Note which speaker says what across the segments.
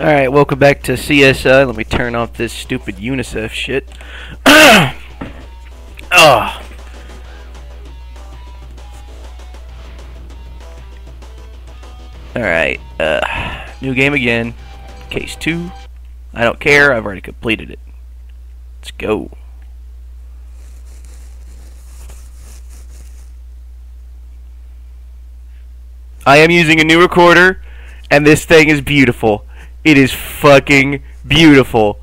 Speaker 1: Alright, welcome back to CSI. Let me turn off this stupid UNICEF shit. Oh. Alright, new game again. Case 2. I don't care, I've already completed it. Let's go. I am using a new recorder, and this thing is beautiful. It is fucking beautiful.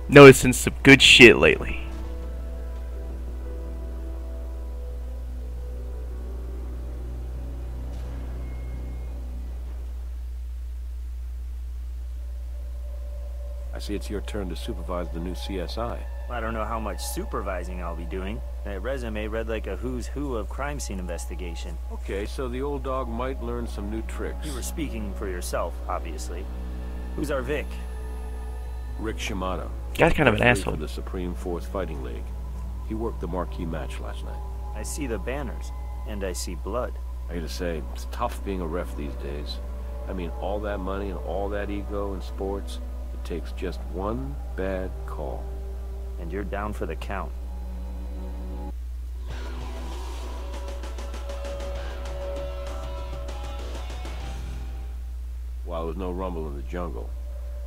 Speaker 1: Noticing some good shit lately.
Speaker 2: I see it's your turn to supervise the new CSI.
Speaker 3: I don't know how much supervising I'll be doing. That resume read like a who's who of crime scene investigation.
Speaker 2: Okay, so the old dog might learn some new tricks.
Speaker 3: You were speaking for yourself, obviously. Who's our Vic?
Speaker 2: Rick Shimada.
Speaker 1: Guy's kind of an
Speaker 2: referee
Speaker 1: asshole.
Speaker 2: For the Supreme Force Fighting League. He worked the marquee match last night.
Speaker 3: I see the banners, and I see blood.
Speaker 2: I gotta say, it's tough being a ref these days. I mean, all that money and all that ego in sports, it takes just one bad call.
Speaker 3: And you're down for the count.
Speaker 2: While there was no rumble in the jungle,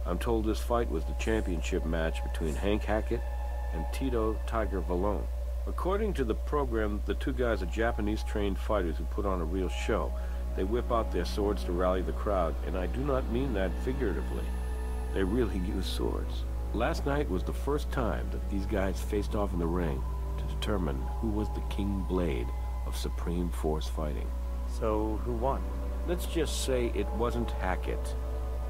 Speaker 2: I'm told this fight was the championship match between Hank Hackett and Tito Tiger Valone. According to the program, the two guys are Japanese-trained fighters who put on a real show. They whip out their swords to rally the crowd, and I do not mean that figuratively. They really use swords. Last night was the first time that these guys faced off in the ring to determine who was the King Blade of Supreme Force Fighting.
Speaker 3: So, who won?
Speaker 2: Let's just say it wasn't Hackett.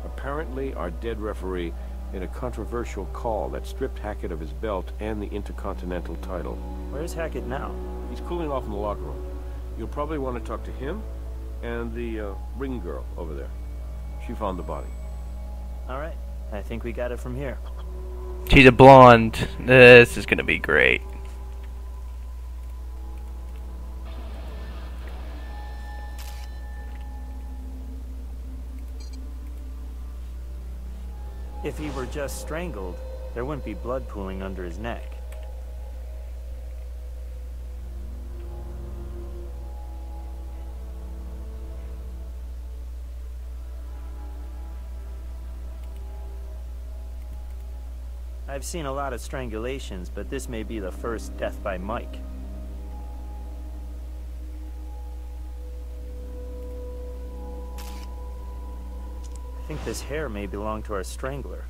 Speaker 2: Apparently, our dead referee made a controversial call that stripped Hackett of his belt and the Intercontinental title.
Speaker 3: Where's Hackett now?
Speaker 2: He's cooling off in the locker room. You'll probably want to talk to him and the ring girl over there. She found the body.
Speaker 3: All right. I think we got it from here.
Speaker 1: She's a blonde. This is gonna be great.
Speaker 3: If he were just strangled, there wouldn't be blood pooling under his neck. I've seen a lot of strangulations, but this may be the first death by Mike. I think this hair may belong to our strangler.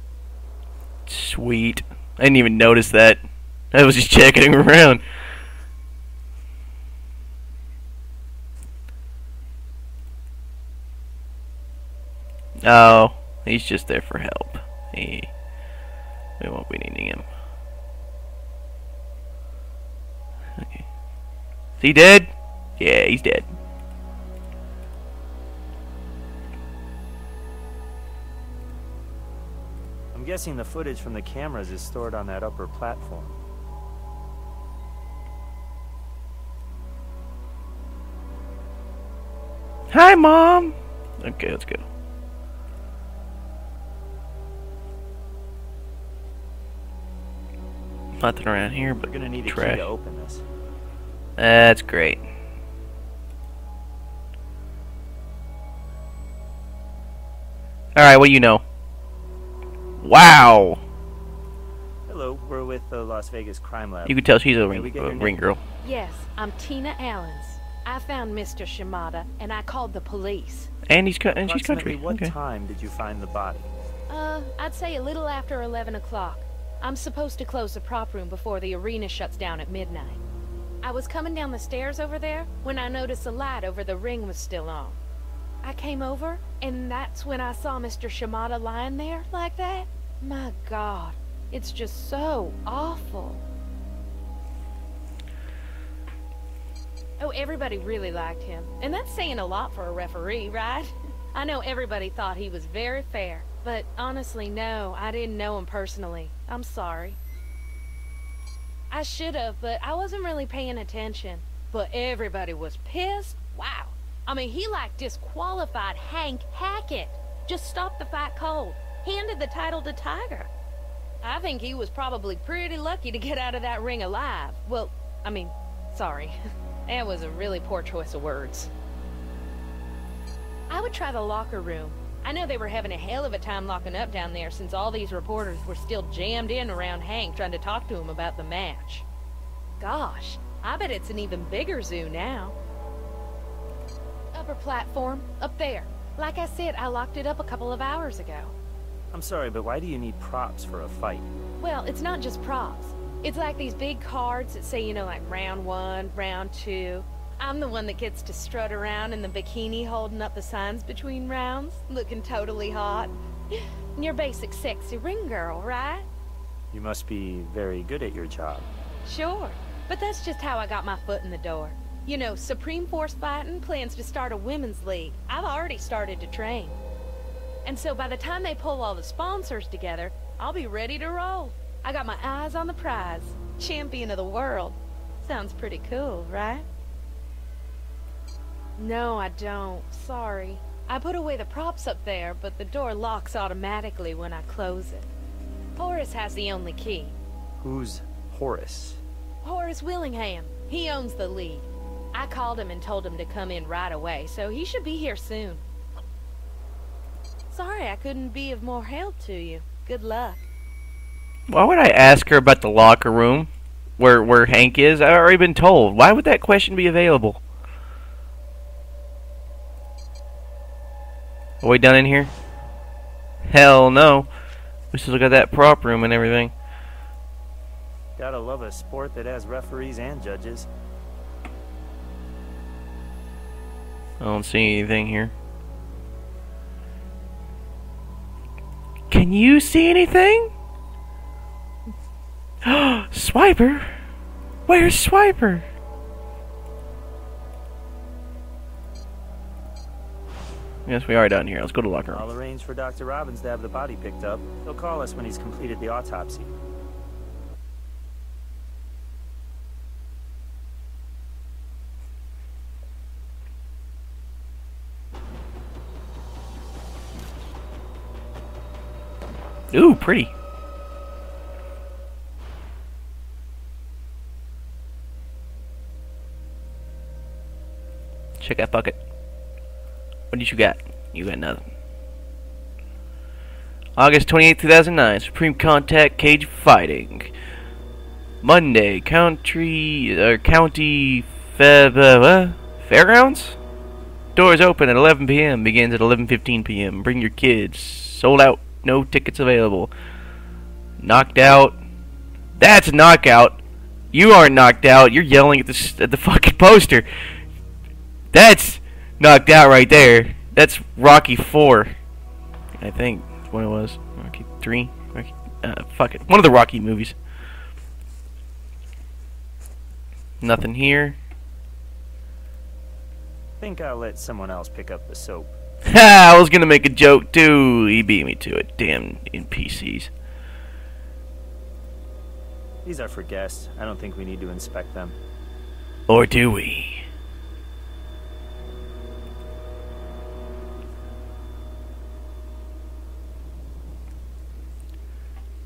Speaker 1: Sweet. I didn't even notice that. I was just checking around. Oh, he's just there for help. We won't be needing him. Okay. Is he dead? Yeah, he's dead.
Speaker 3: I'm guessing the footage from the cameras is stored on that upper platform.
Speaker 1: Hi, Mom! Okay, let's go. Nothing around here but
Speaker 3: We're gonna need a
Speaker 1: trash.
Speaker 3: key to open this.
Speaker 1: That's great. Alright, what do you know? Wow!
Speaker 3: Hello, we're with the Las Vegas Crime Lab.
Speaker 1: You can tell she's a
Speaker 3: May we get your
Speaker 1: ring
Speaker 3: name?
Speaker 1: girl.
Speaker 4: Yes, I'm Tina Allens. I found Mr. Shimada, and I called the police.
Speaker 1: And she's country.
Speaker 3: Approximately what
Speaker 1: Okay.
Speaker 3: time did you find the body?
Speaker 4: I'd say a little after 11 o'clock. I'm supposed to close the prop room before the arena shuts down at midnight. I was coming down the stairs over there when I noticed the light over the ring was still on. I came over, and that's when I saw Mr. Shimada lying there like that. My God, it's just so awful. Oh, everybody really liked him. And that's saying a lot for a referee, right? I know everybody thought he was very fair. But honestly, no, I didn't know him personally. I'm sorry. I should have, but I wasn't really paying attention. But everybody was pissed. Wow. I mean, he like disqualified Hank Hackett. Just stopped the fight cold. Handed the title to Tiger. I think he was probably pretty lucky to get out of that ring alive. Well, I mean, sorry. That was a really poor choice of words. I would try the locker room. I know they were having a hell of a time locking up down there since all these reporters were still jammed in around Hank trying to talk to him about the match. Gosh, I bet it's an even bigger zoo now. Upper platform, up there. Like I said, I locked it up a couple of hours ago.
Speaker 3: I'm sorry, but why do you need props for a fight?
Speaker 4: Well, it's not just props. It's like these big cards that say, you know, like round 1, round 2. I'm the one that gets to strut around in the bikini holding up the signs between rounds, looking totally hot. Your basic sexy ring girl, right?
Speaker 3: You must be very good at your job.
Speaker 4: Sure, but that's just how I got my foot in the door. You know, Supreme Force Fighting plans to start a women's league. I've already started to train. And so by the time they pull all the sponsors together, I'll be ready to roll. I got my eyes on the prize. Champion of the world. Sounds pretty cool, right? No, I don't. Sorry. I put away the props up there, but the door locks automatically when I close it. Horace has the only key.
Speaker 3: Who's Horace?
Speaker 4: Horace Willingham. He owns the league. I called him and told him to come in right away, so he should be here soon. Sorry I couldn't be of more help to you. Good luck.
Speaker 1: Why would I ask her about the locker room where Hank is? I've already been told. Why would that question be available? Are we done in here? Hell no. We still got that prop room and everything.
Speaker 3: Gotta love a sport that has referees and judges.
Speaker 1: I don't see anything here. Can you see anything? Swiper? Where's Swiper? Yes, we are down here. Let's go to the locker room.
Speaker 3: I'll arrange for Dr. Robbins to have the body picked up. He'll call us when he's completed the autopsy.
Speaker 1: Ooh, pretty. Check that bucket. What did you got? You got nothing. August 28, 2009. Supreme Contact Cage Fighting. Monday. County Fairgrounds? Doors open at 11 p.m. Begins at 11:15 p.m. Bring your kids. Sold out. No tickets available. Knocked out. That's a knockout. You aren't knocked out. You're yelling at the fucking poster. That's knocked out right there. That's Rocky 4. I think that's what it was. Rocky 3. Rocky, fuck it. One of the Rocky movies. Nothing here.
Speaker 3: Think I'll let someone else pick up the soap.
Speaker 1: Ha! I was gonna make a joke too. He beat me to it. Damn NPCs.
Speaker 3: These are for guests. I don't think we need to inspect them.
Speaker 1: Or do we?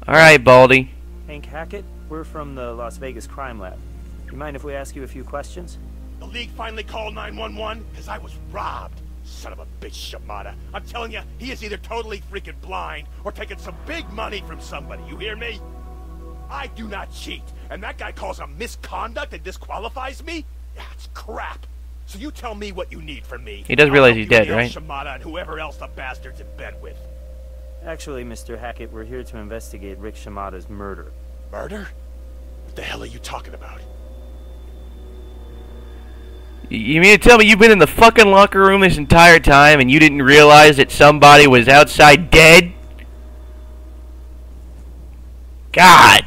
Speaker 1: Alright, Baldy.
Speaker 3: Hank Hackett, we're from the Las Vegas Crime Lab. You mind if we ask you a few questions?
Speaker 5: The League finally called 911 because I was robbed. Son of a bitch, Shimada. I'm telling you, he is either totally freaking blind or taking some big money from somebody. You hear me? I do not cheat. And that guy calls a misconduct and disqualifies me? That's crap. So you tell me what you need from me.
Speaker 1: He does realize he's dead, right?
Speaker 5: Shimada and whoever else the bastard's in bed with.
Speaker 3: Actually, Mr. Hackett, we're here to investigate Rick Shimada's murder.
Speaker 5: Murder? What the hell are you talking about?
Speaker 1: You mean to tell me you've been in the fucking locker room this entire time and you didn't realize that somebody was outside dead? God!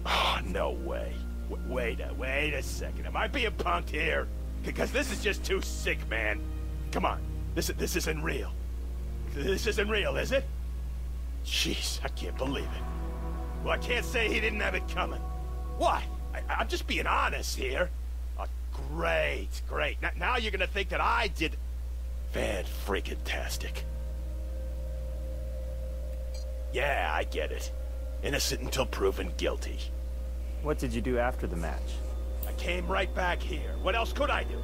Speaker 5: Oh, no way. Wait a second. Am I being punked here? Because this is just too sick, man. Come on. This isn't real. This isn't real, is it? Jeez, I can't believe it. Well, I can't say he didn't have it coming. What? I'm just being honest here. Great, great. Now you're gonna think that I did... Fan-freaking-tastic. Yeah, I get it. Innocent until proven guilty.
Speaker 3: What did you do after the match?
Speaker 5: I came right back here. What else could I do?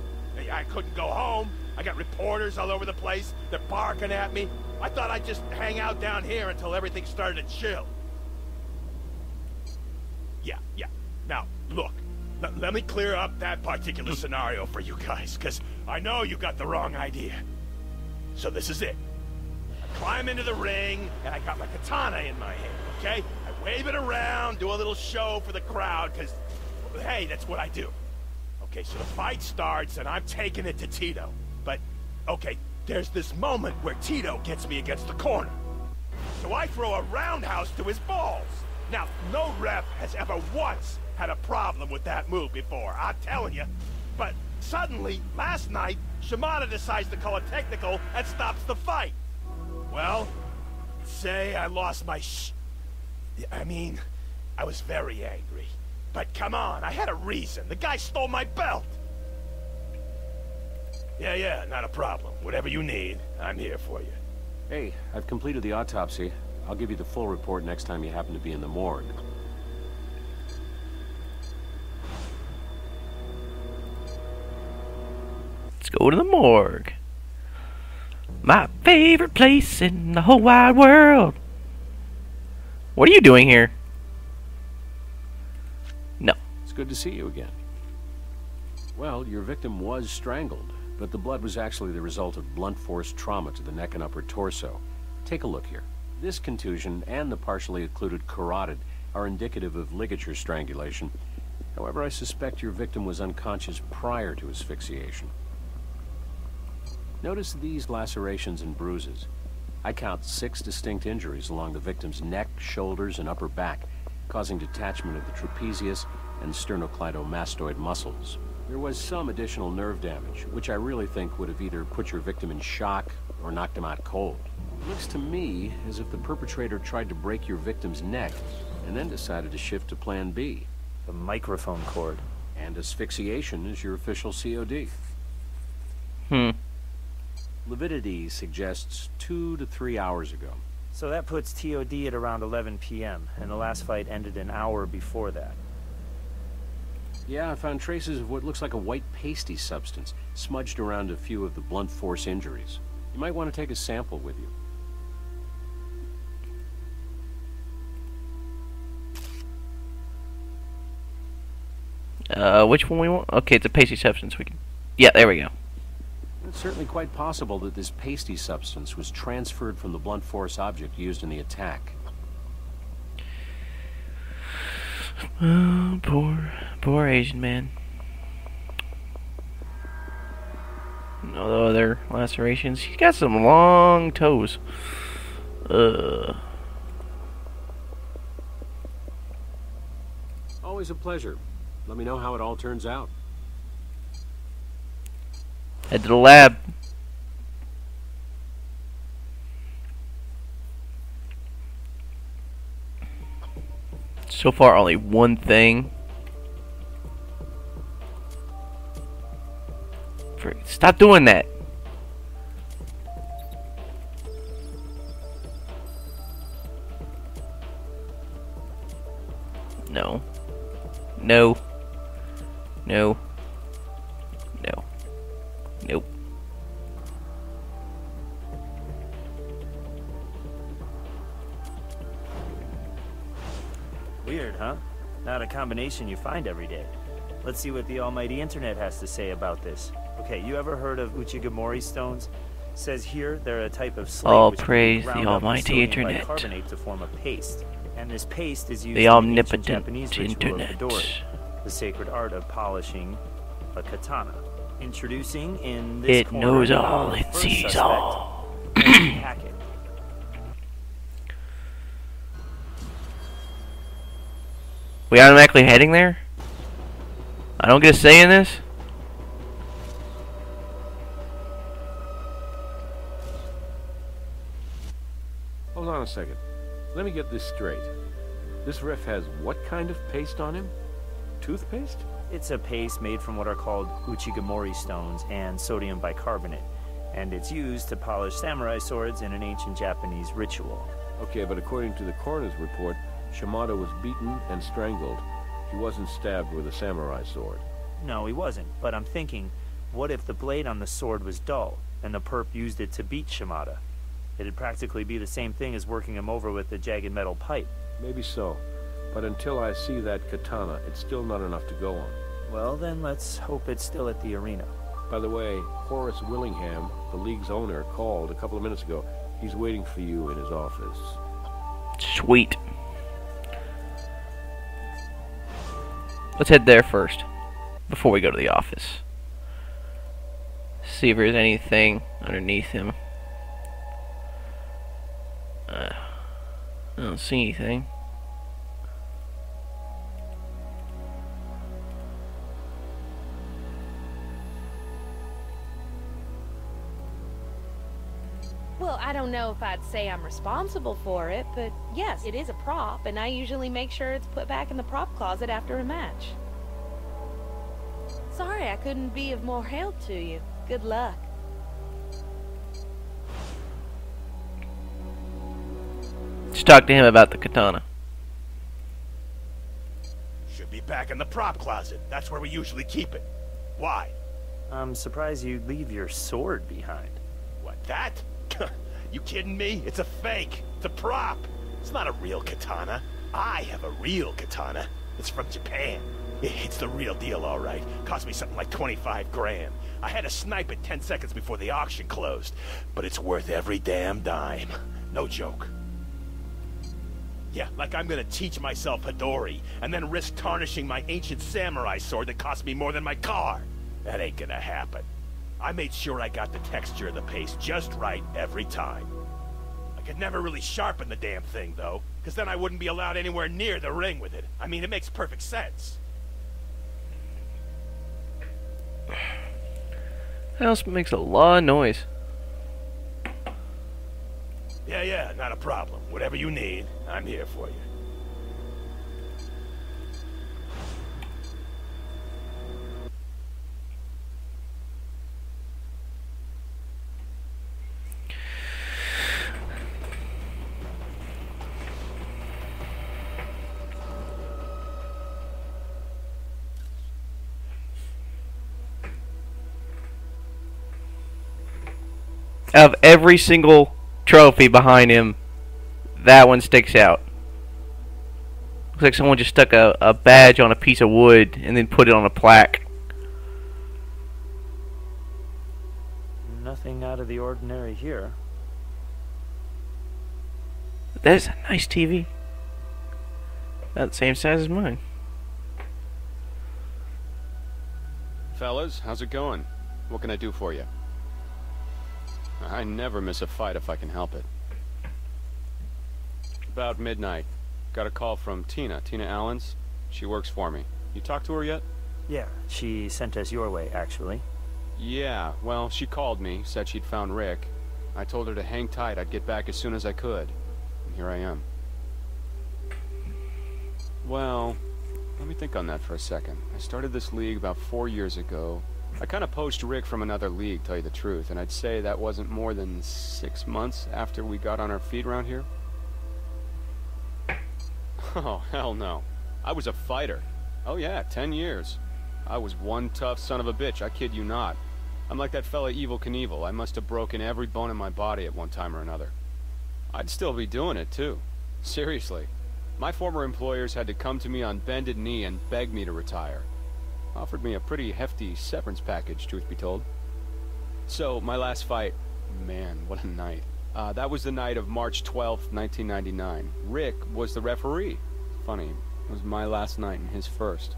Speaker 5: I couldn't go home. I got reporters all over the place. They're barking at me. I thought I'd just hang out down here until everything started to chill. Yeah. Now, look. Let me clear up that particular scenario for you guys, because I know you got the wrong idea. So this is it. I climb into the ring, and I got my katana in my hand, okay? I wave it around, do a little show for the crowd, because, hey, that's what I do. Okay, so the fight starts, and I'm taking it to Tito. But, okay, there's this moment where Tito gets me against the corner. So I throw a roundhouse to his balls. Now, no ref has ever once had a problem with that move before, I'm telling you. But suddenly, last night, Shimada decides to call a technical and stops the fight. Well, say I lost my I was very angry. But come on, I had a reason. The guy stole my belt. Yeah, not a problem. Whatever you need, I'm here for you.
Speaker 2: Hey, I've completed the autopsy. I'll give you the full report next time you happen to be in the morgue.
Speaker 1: Let's go to the morgue. My favorite place in the whole wide world. What are you doing here? No.
Speaker 2: It's good to see you again. Well, your victim was strangled, but the blood was actually the result of blunt force trauma to the neck and upper torso. Take a look here. This contusion and the partially occluded carotid are indicative of ligature strangulation. However, I suspect your victim was unconscious prior to asphyxiation. Notice these lacerations and bruises. I count 6 distinct injuries along the victim's neck, shoulders, and upper back, causing detachment of the trapezius and sternocleidomastoid muscles. There was some additional nerve damage, which I really think would have either put your victim in shock or knocked him out cold. It looks to me as if the perpetrator tried to break your victim's neck and then decided to shift to plan B.
Speaker 3: The microphone cord.
Speaker 2: And asphyxiation is your official COD. Lividity suggests 2 to 3 hours ago.
Speaker 3: So that puts Tho'adu at around 11 p.m., and the last fight ended an hour before that.
Speaker 2: Yeah, I found traces of what looks like a white pasty substance smudged around a few of the blunt force injuries. You might want to take a sample with you.
Speaker 1: Which one we want? Okay, it's a pasty substance. We can. Yeah, there we go.
Speaker 2: It's certainly quite possible that this pasty substance was transferred from the blunt force object used in the attack.
Speaker 1: Oh, poor Asian man. No other lacerations. He's got some long toes.
Speaker 2: Always a pleasure. Let me know how it all turns out.
Speaker 1: Head to the lab. So far, only one thing. Stop doing that. No. No. No. No. Nope.
Speaker 3: Weird, huh? Not a combination you find every day. Let's see what the almighty internet has to say about this. Okay, you ever heard of Uchigamori stones? Says here they're a type of slate
Speaker 1: all
Speaker 3: which
Speaker 1: praise
Speaker 3: can be
Speaker 1: the
Speaker 3: ground up with
Speaker 1: almighty
Speaker 3: sodium
Speaker 1: internet.
Speaker 3: bicarbonate to form a paste. And this paste is used
Speaker 1: The
Speaker 3: in the
Speaker 1: omnipotent
Speaker 3: ancient Japanese ritual
Speaker 1: internet.
Speaker 3: of Midori, the sacred art of polishing a katana. Introducing in this
Speaker 1: It
Speaker 3: corner,
Speaker 1: knows all,
Speaker 3: the
Speaker 1: it
Speaker 3: first
Speaker 1: sees
Speaker 3: suspect,
Speaker 1: all.
Speaker 3: Hackett.
Speaker 1: We automatically heading there? I don't get a say in this?
Speaker 2: Hold on a second. Let me get this straight. This ref has what kind of paste on him? Toothpaste?
Speaker 3: It's a paste made from what are called Uchigamori stones and sodium bicarbonate, and it's used to polish samurai swords in an ancient Japanese ritual.
Speaker 2: Okay, but according to the coroner's report, Shimada was beaten and strangled. He wasn't stabbed with a samurai sword.
Speaker 3: No, he wasn't, but I'm thinking, what if the blade on the sword was dull, and the perp used it to beat Shimada? It'd practically be the same thing as working him over with a jagged metal pipe.
Speaker 2: Maybe so, but until I see that katana, it's still not enough to go on.
Speaker 3: Well, then let's hope it's still at the arena.
Speaker 2: By the way, Horace Willingham, the league's owner, called a couple of minutes ago. He's waiting for you in his office.
Speaker 1: Sweet. Let's head there first, before we go to the office. See if there's anything underneath him. I don't see anything.
Speaker 4: Well, I don't know if I'd say I'm responsible for it, but yes, it is a prop, and I usually make sure it's put back in the prop closet after a match. Sorry I couldn't be of more help to you. Good luck.
Speaker 1: Let's talk to him about the katana.
Speaker 5: Should be back in the prop closet. That's where we usually keep it. Why?
Speaker 3: I'm surprised you'd leave your sword behind.
Speaker 5: What, that? You kidding me? It's a fake. It's a prop. It's not a real katana. I have a real katana. It's from Japan. It's the real deal, all right. Cost me something like 25 grand. I had to snipe it 10 seconds before the auction closed. But it's worth every damn dime. No joke. Yeah, like I'm gonna teach myself Hidori, and then risk tarnishing my ancient samurai sword that cost me more than my car. That ain't gonna happen. I made sure I got the texture of the paste just right every time. I could never really sharpen the damn thing, though, because then I wouldn't be allowed anywhere near the ring with it. I mean, it makes perfect sense.
Speaker 1: That house makes a lot of noise.
Speaker 5: Yeah, not a problem. Whatever you need, I'm here for you.
Speaker 1: Of every single trophy behind him, that one sticks out. Looks like someone just stuck a badge on a piece of wood and then put it on a plaque.
Speaker 3: Nothing out of the ordinary here.
Speaker 1: That is a nice TV. About the same size as mine.
Speaker 6: Fellas, how's it going? What can I do for you? I never miss a fight if I can help it. About midnight, got a call from Tina Allens. She works for me. You talked to her yet?
Speaker 3: Yeah, she sent us your way, actually.
Speaker 6: Yeah, well, she called me, said she'd found Rick. I told her to hang tight, I'd get back as soon as I could. And here I am. Well, let me think on that for a second. I started this league about 4 years ago. I kind of poached Rick from another league, tell you the truth, and I'd say that wasn't more than 6 months after we got on our feet around here. Oh, hell no. I was a fighter. Oh yeah, 10 years. I was one tough son of a bitch, I kid you not. I'm like that fella Evel Knievel. I must have broken every bone in my body at one time or another. I'd still be doing it, too. Seriously. My former employers had to come to me on bended knee and beg me to retire. Offered me a pretty hefty severance package, truth be told. So, my last fight... Man, what a night. That was the night of March 12th, 1999. Rick was the referee. Funny, it was my last night and his first.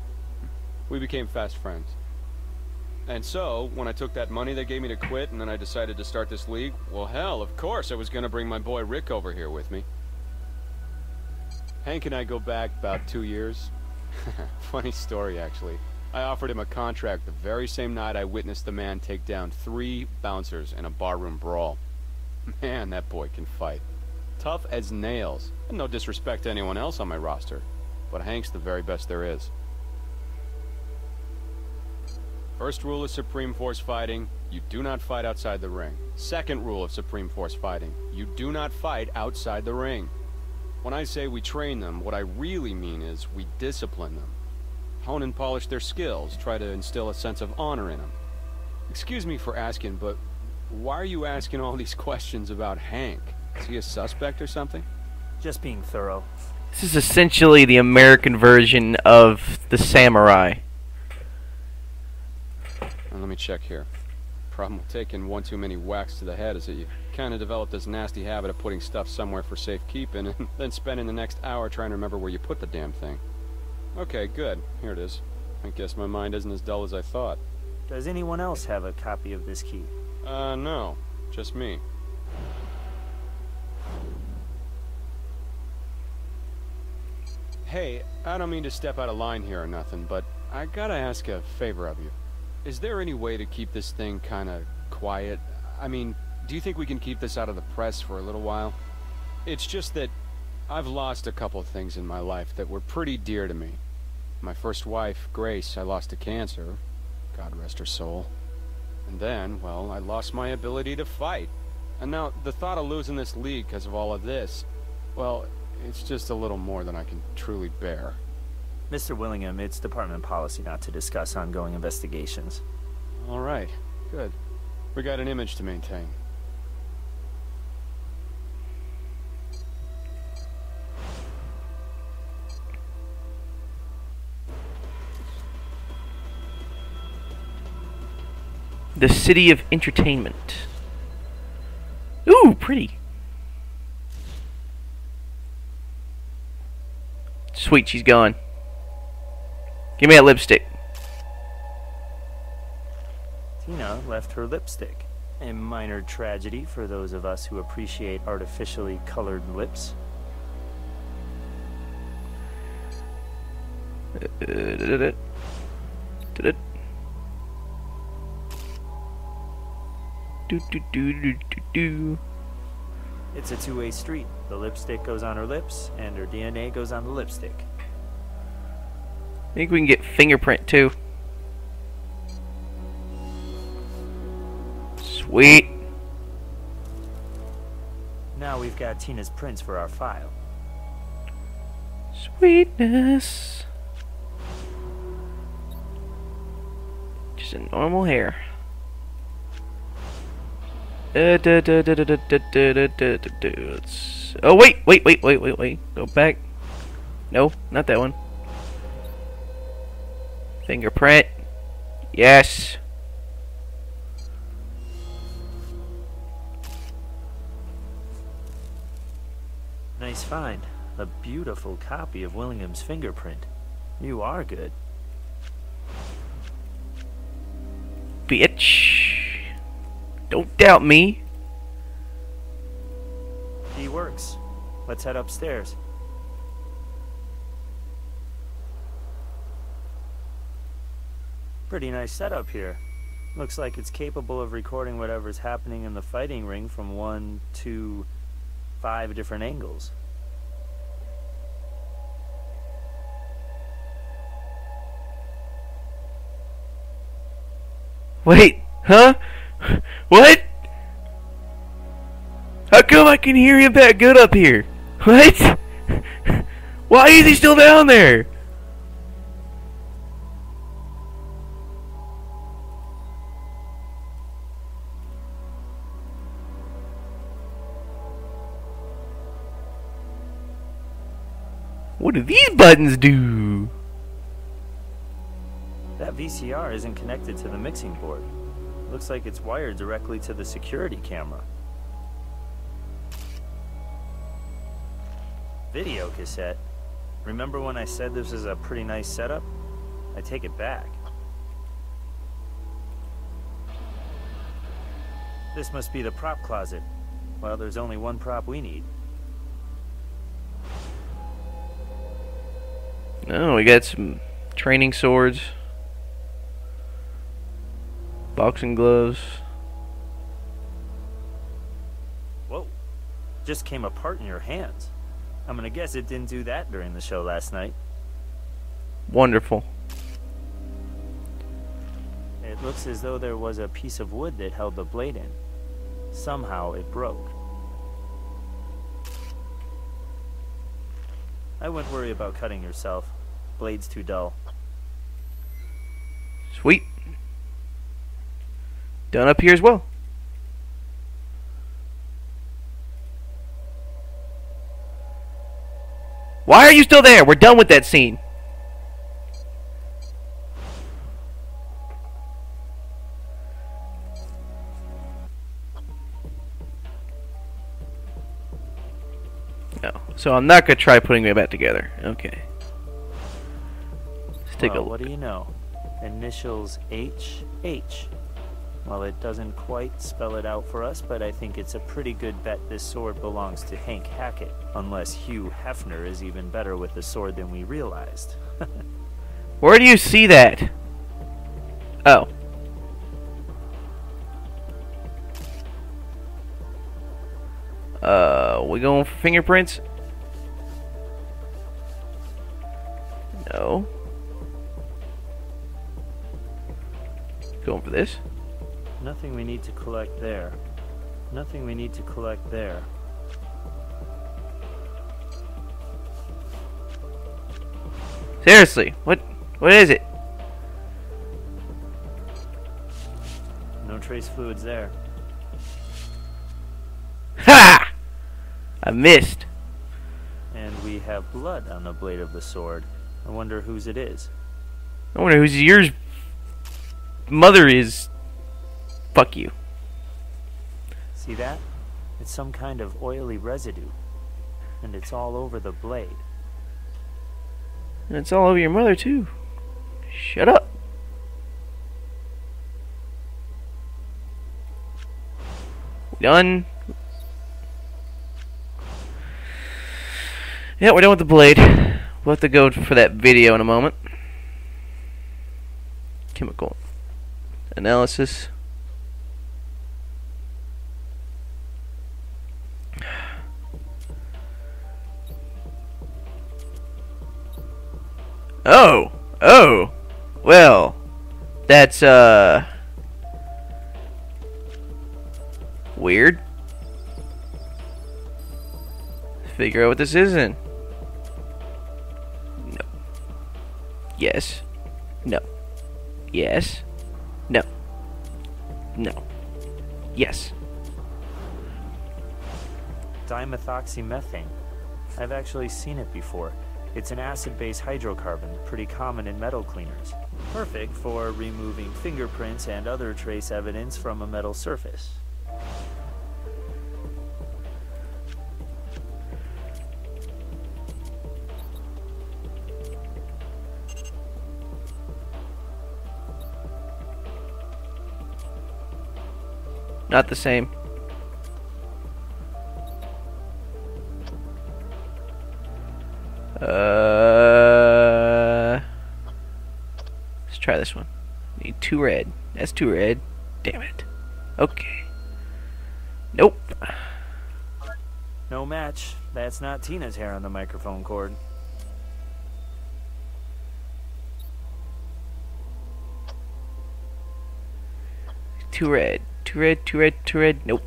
Speaker 6: We became fast friends. And so, when I took that money they gave me to quit and then I decided to start this league, well hell, of course I was gonna bring my boy Rick over here with me. Hank and I go back about 2 years. Funny story, actually. I offered him a contract the very same night I witnessed the man take down 3 bouncers in a barroom brawl. Man, that boy can fight. Tough as nails. And no disrespect to anyone else on my roster, but Hank's the very best there is. First rule of Supreme Force fighting, you do not fight outside the ring. Second rule of Supreme Force fighting, you do not fight outside the ring. When I say we train them, what I really mean is we discipline them. Hone and polish their skills, try to instill a sense of honor in them. Excuse me for asking, but why are you asking all these questions about Hank? Is he a suspect or something?
Speaker 3: Just being thorough.
Speaker 1: This is essentially the American version of the samurai.
Speaker 6: Now, let me check here. Problem with taking one too many whacks to the head is that you kind of develop this nasty habit of putting stuff somewhere for safekeeping and then spending the next hour trying to remember where you put the damn thing. Okay, good. Here it is. I guess my mind isn't as dull as I thought.
Speaker 3: Does anyone else have a copy of this key?
Speaker 6: No. Just me. Hey, I don't mean to step out of line here or nothing, but I gotta ask a favor of you. Is there any way to keep this thing kinda quiet? I mean, do you think we can keep this out of the press for a little while? It's just that I've lost a couple things in my life that were pretty dear to me. My first wife, Grace, I lost to cancer. God rest her soul. And then, well, I lost my ability to fight. And now, the thought of losing this league because of all of this, well, it's just a little more than I can truly bear.
Speaker 3: Mr. Willingham, it's department policy not to discuss ongoing investigations.
Speaker 6: All right, good. We got an image to maintain.
Speaker 1: The City of Entertainment. Ooh, pretty. Sweet, she's gone. Give me that lipstick.
Speaker 3: Tina left her lipstick. A minor tragedy for those of us who appreciate artificially colored lips. It's a two-way street. The lipstick goes on her lips, and her DNA goes on the lipstick.
Speaker 1: I think we can get fingerprint too. Sweet.
Speaker 3: Now we've got Tina's prints for our file.
Speaker 1: Sweetness. Just a normal hair. Oh wait. Go back. No, not that one. Fingerprint. Yes.
Speaker 3: Nice find. A beautiful copy of Willingham's fingerprint. You are good.
Speaker 1: Bitch. Don't doubt me.
Speaker 3: He works. Let's head upstairs. Pretty nice setup here. Looks like it's capable of recording whatever's happening in the fighting ring from 1 to 5 different angles.
Speaker 1: Wait, huh? What? How come I can hear him that good up here? What? Why is he still down there? What do these buttons do?
Speaker 3: That VCR isn't connected to the mixing board. Looks like it's wired directly to the security camera. Video cassette. Remember when I said this is a pretty nice setup? I take it back. This must be the prop closet. Well, there's only one prop we need.
Speaker 1: Oh, we got some training swords. Boxing gloves.
Speaker 3: Whoa. Just came apart in your hands. I'm gonna guess it didn't do that during the show last night.
Speaker 1: Wonderful.
Speaker 3: It looks as though there was a piece of wood that held the blade in. Somehow it broke. I wouldn't worry about cutting yourself. Blade's too dull.
Speaker 1: Sweet. Done up here as well. Why are you still there? We're done with that scene. No. So I'm not going to try putting it back together. Okay. Let's take a look.
Speaker 3: What do you know? Initials HH. Well, it doesn't quite spell it out for us, but I think it's a pretty good bet this sword belongs to Hank Hackett. Unless Hugh Hefner is even better with the sword than we realized.
Speaker 1: Where do you see that? Oh. We going for fingerprints? No. Going for this?
Speaker 3: Nothing we need to collect there. Nothing we need to collect there.
Speaker 1: Seriously, what is it?
Speaker 3: No trace fluids there.
Speaker 1: Ha! I missed.
Speaker 3: And we have blood on the blade of the sword. I wonder whose it is.
Speaker 1: I wonder whose yours mother is. Fuck you.
Speaker 3: See that? It's some kind of oily residue. And it's all over the blade.
Speaker 1: And it's all over your mother too. Shut up. We done? Yeah, we're done with the blade. We'll have to go for that video in a moment. Chemical analysis. Oh, well, that's, weird. Figure out what this is in. No. Yes. No. Yes. No. No. Yes.
Speaker 3: Dimethoxymethane. I've actually seen it before. It's an acid-base hydrocarbon, pretty common in metal cleaners. Perfect for removing fingerprints and other trace evidence from a metal surface.
Speaker 1: Not the same. Let's try this one. Need 2 red. That's 2 red. Damn it. Okay. Nope.
Speaker 3: No match. That's not Tina's hair on the microphone cord.
Speaker 1: Two red. 2 red, 2 red, 2 red. Nope.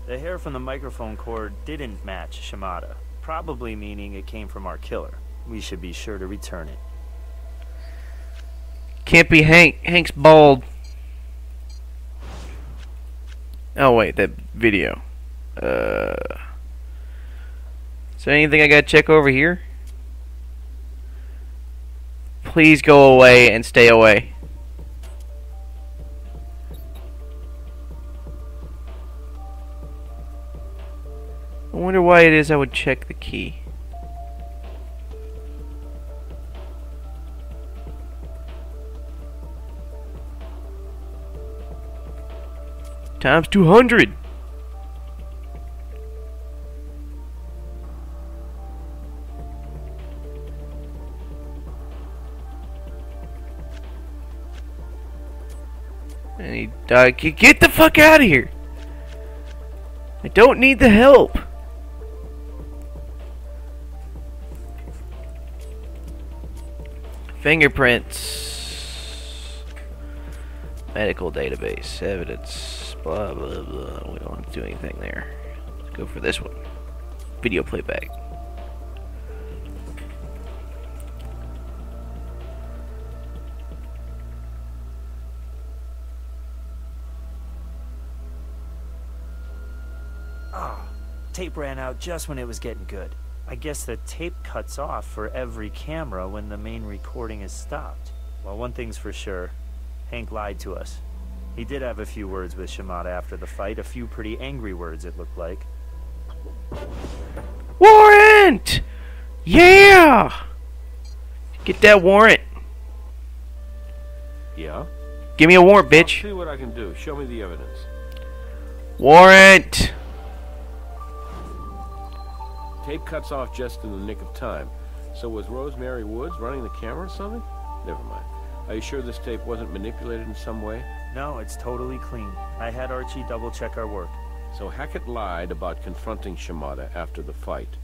Speaker 3: The hair from the microphone cord didn't match Shimada, probably meaning it came from our killer. We should be sure to return it.
Speaker 1: Can't be Hank. Hank's bald. Oh wait, that video. Is there anything I gotta check over here? Please go away and stay away. I wonder why it is I would check the key. Times 200. And he died. Get the fuck out of here. I don't need the help. Fingerprints. Medical database, evidence, blah blah blah. We don't have to do anything there. Let's go for this one. Video playback.
Speaker 3: Tape ran out just when it was getting good. I guess the tape cuts off for every camera when the main recording is stopped. Well, one thing's for sure. Hank lied to us. He did have a few words with Shimada after the fight, a few pretty angry words it looked like.
Speaker 1: Warrant! Yeah! Get that warrant.
Speaker 2: Yeah?
Speaker 1: Give me a warrant, bitch.
Speaker 2: I'll see what I can do. Show me the evidence.
Speaker 1: Warrant!
Speaker 2: Tape cuts off just in the nick of time. So was Rosemary Woods running the camera or something? Never mind. Are you sure this tape wasn't manipulated in some way?
Speaker 3: No, it's totally clean. I had Archie double-check our work.
Speaker 2: So Hackett lied about confronting Shimada after the fight.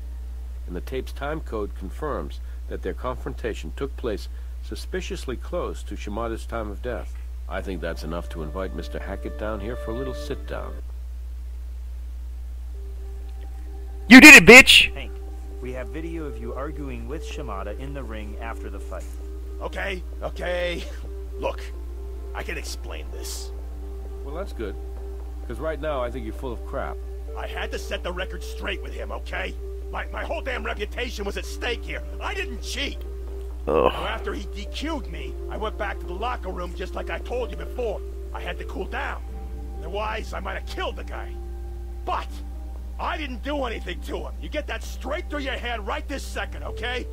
Speaker 2: And the tape's time code confirms that their confrontation took place suspiciously close to Shimada's time of death. I think that's enough to invite Mr. Hackett down here for a little sit-down.
Speaker 1: You did it, bitch!
Speaker 3: Hank, we have video of you arguing with Shimada in the ring after the fight.
Speaker 5: Okay, okay. Look, I can explain this.
Speaker 2: Well, that's good. Because right now, I think you're full of crap.
Speaker 5: I had to set the record straight with him, okay? My whole damn reputation was at stake here. I didn't cheat.
Speaker 1: Ugh.
Speaker 5: Now, after he DQ'd me, I went back to the locker room just like I told you before. I had to cool down. Otherwise, I might have killed the guy. But I didn't do anything to him. You get that straight through your head right this second, okay?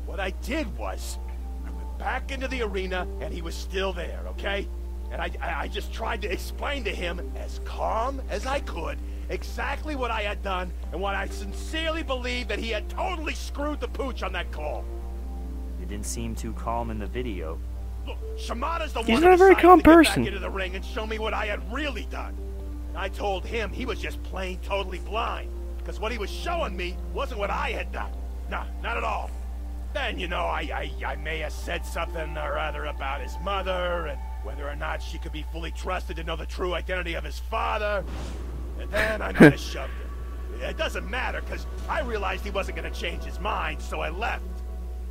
Speaker 5: What I did was, I went back into the arena and he was still there, okay? And I just tried to explain to him, as calm as I could, exactly what I had done and what I sincerely believed that he had totally screwed the pooch on that call.
Speaker 3: You didn't seem too calm in the video.
Speaker 5: Look, Shimada's the
Speaker 1: He's
Speaker 5: one
Speaker 1: not a very
Speaker 5: decided
Speaker 1: calm
Speaker 5: to get
Speaker 1: person.
Speaker 5: back into the ring and show me what I had really done. And I told him he was just plain totally blind, because what he was showing me wasn't what I had done. No, not at all. Then, you know, I may have said something or other about his mother, and whether or not she could be fully trusted to know the true identity of his father. And then I might have shoved him. It doesn't matter, because I realized he wasn't going to change his mind, so I left.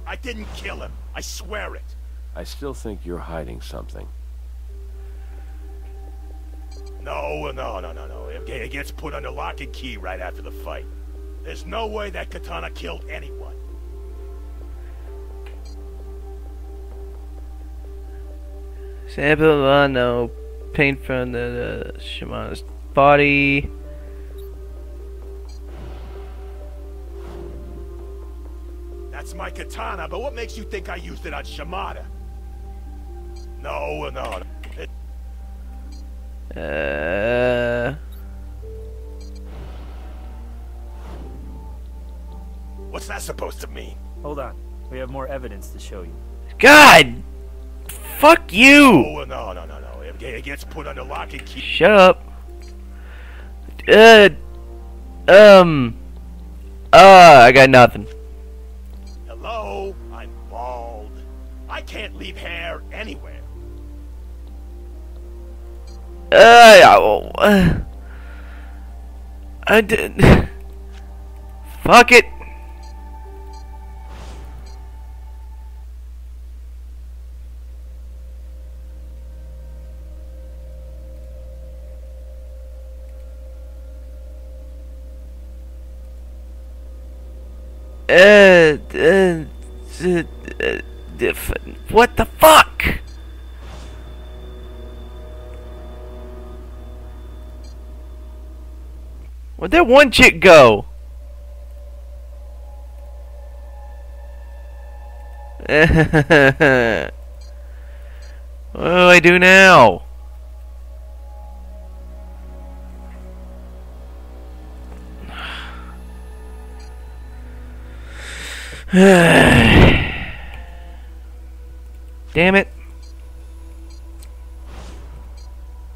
Speaker 5: I didn't kill him. I swear it.
Speaker 2: I still think you're hiding something.
Speaker 5: No. It gets put under lock and key right after the fight. There's no way that katana killed anyone.
Speaker 1: Sample, no. Paint from the Shimada's body.
Speaker 5: That's my katana, but what makes you think I used it on Shimada? No. What's that supposed to mean?
Speaker 3: Hold on. We have more evidence to show you.
Speaker 1: God! Fuck you!
Speaker 5: No. It gets put under lock and key.
Speaker 1: Shut up. I got nothing.
Speaker 5: Hello? I'm bald. I can't leave hair anywhere.
Speaker 1: I did. Fuck it. What the fuck? Where'd that one chick go? What do I do now? Damn it.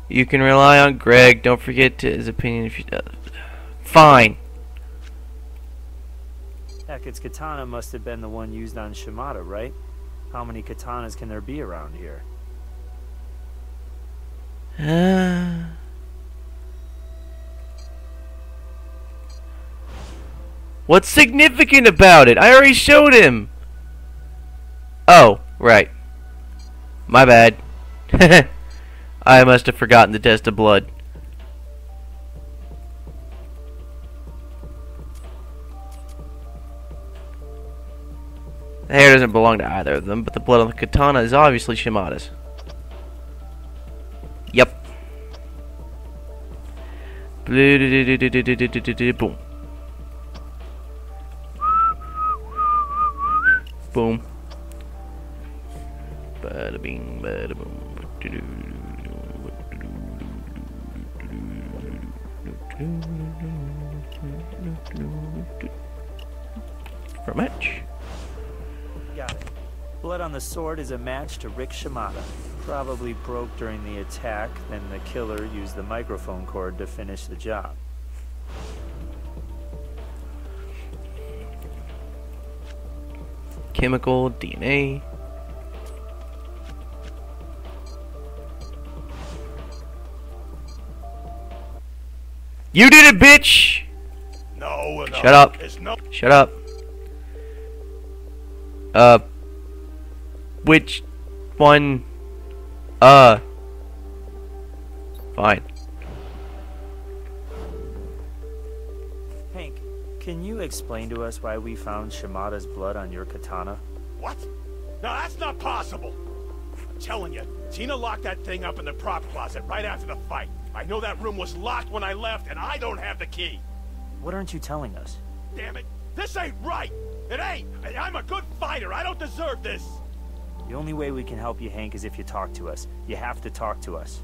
Speaker 1: You can rely on Greg. Don't forget his opinion if you... Fine.
Speaker 3: Hackett's katana must have been the one used on Shimada, right? How many katanas can there be around here?
Speaker 1: What's significant about it? I already showed him. Oh, right. My bad. I must have forgotten to test the blood. The hair doesn't belong to either of them, but the blood on the katana is obviously Shimada's. Yep. Boom. Boom. Bada bing, bada boom. For a match.
Speaker 3: Got it. Blood on the sword is a match to Rick Shimada. Probably broke during the attack, then the killer used the microphone cord to finish the job.
Speaker 1: Chemical, DNA. You did it, bitch!
Speaker 5: No.
Speaker 1: Shut up. Shut up. Which one? Fine.
Speaker 3: Hank, can you explain to us why we found Shimada's blood on your katana?
Speaker 5: What? No, that's not possible. I'm telling you, Tina locked that thing up in the prop closet right after the fight. I know that room was locked when I left, and I don't have the key.
Speaker 3: What aren't you telling us?
Speaker 5: Damn it. This ain't right. It ain't. I'm a good fighter. I don't deserve this.
Speaker 3: The only way we can help you, Hank, is if you talk to us. You have to talk to us.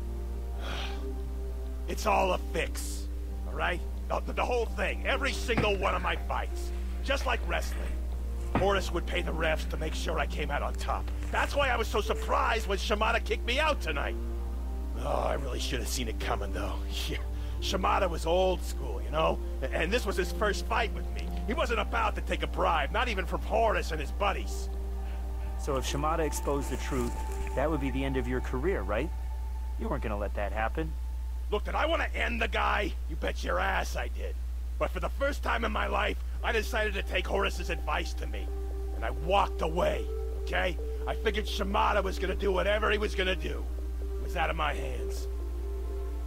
Speaker 5: It's all a fix. All right? The whole thing. Every single one of my fights. Just like wrestling. Horace would pay the refs to make sure I came out on top. That's why I was so surprised when Shimada kicked me out tonight. Oh, I really should have seen it coming, though. Yeah. Shimada was old school, you know? And this was his first fight with me. He wasn't about to take a bribe, not even from Horace and his buddies.
Speaker 3: So if Shimada exposed the truth, that would be the end of your career, right? You weren't gonna let that happen.
Speaker 5: Look, did I want to end the guy? You bet your ass I did. But for the first time in my life, I decided to take Horace's advice to me. And I walked away, okay? I figured Shimada was gonna do whatever he was gonna do. It was out of my hands.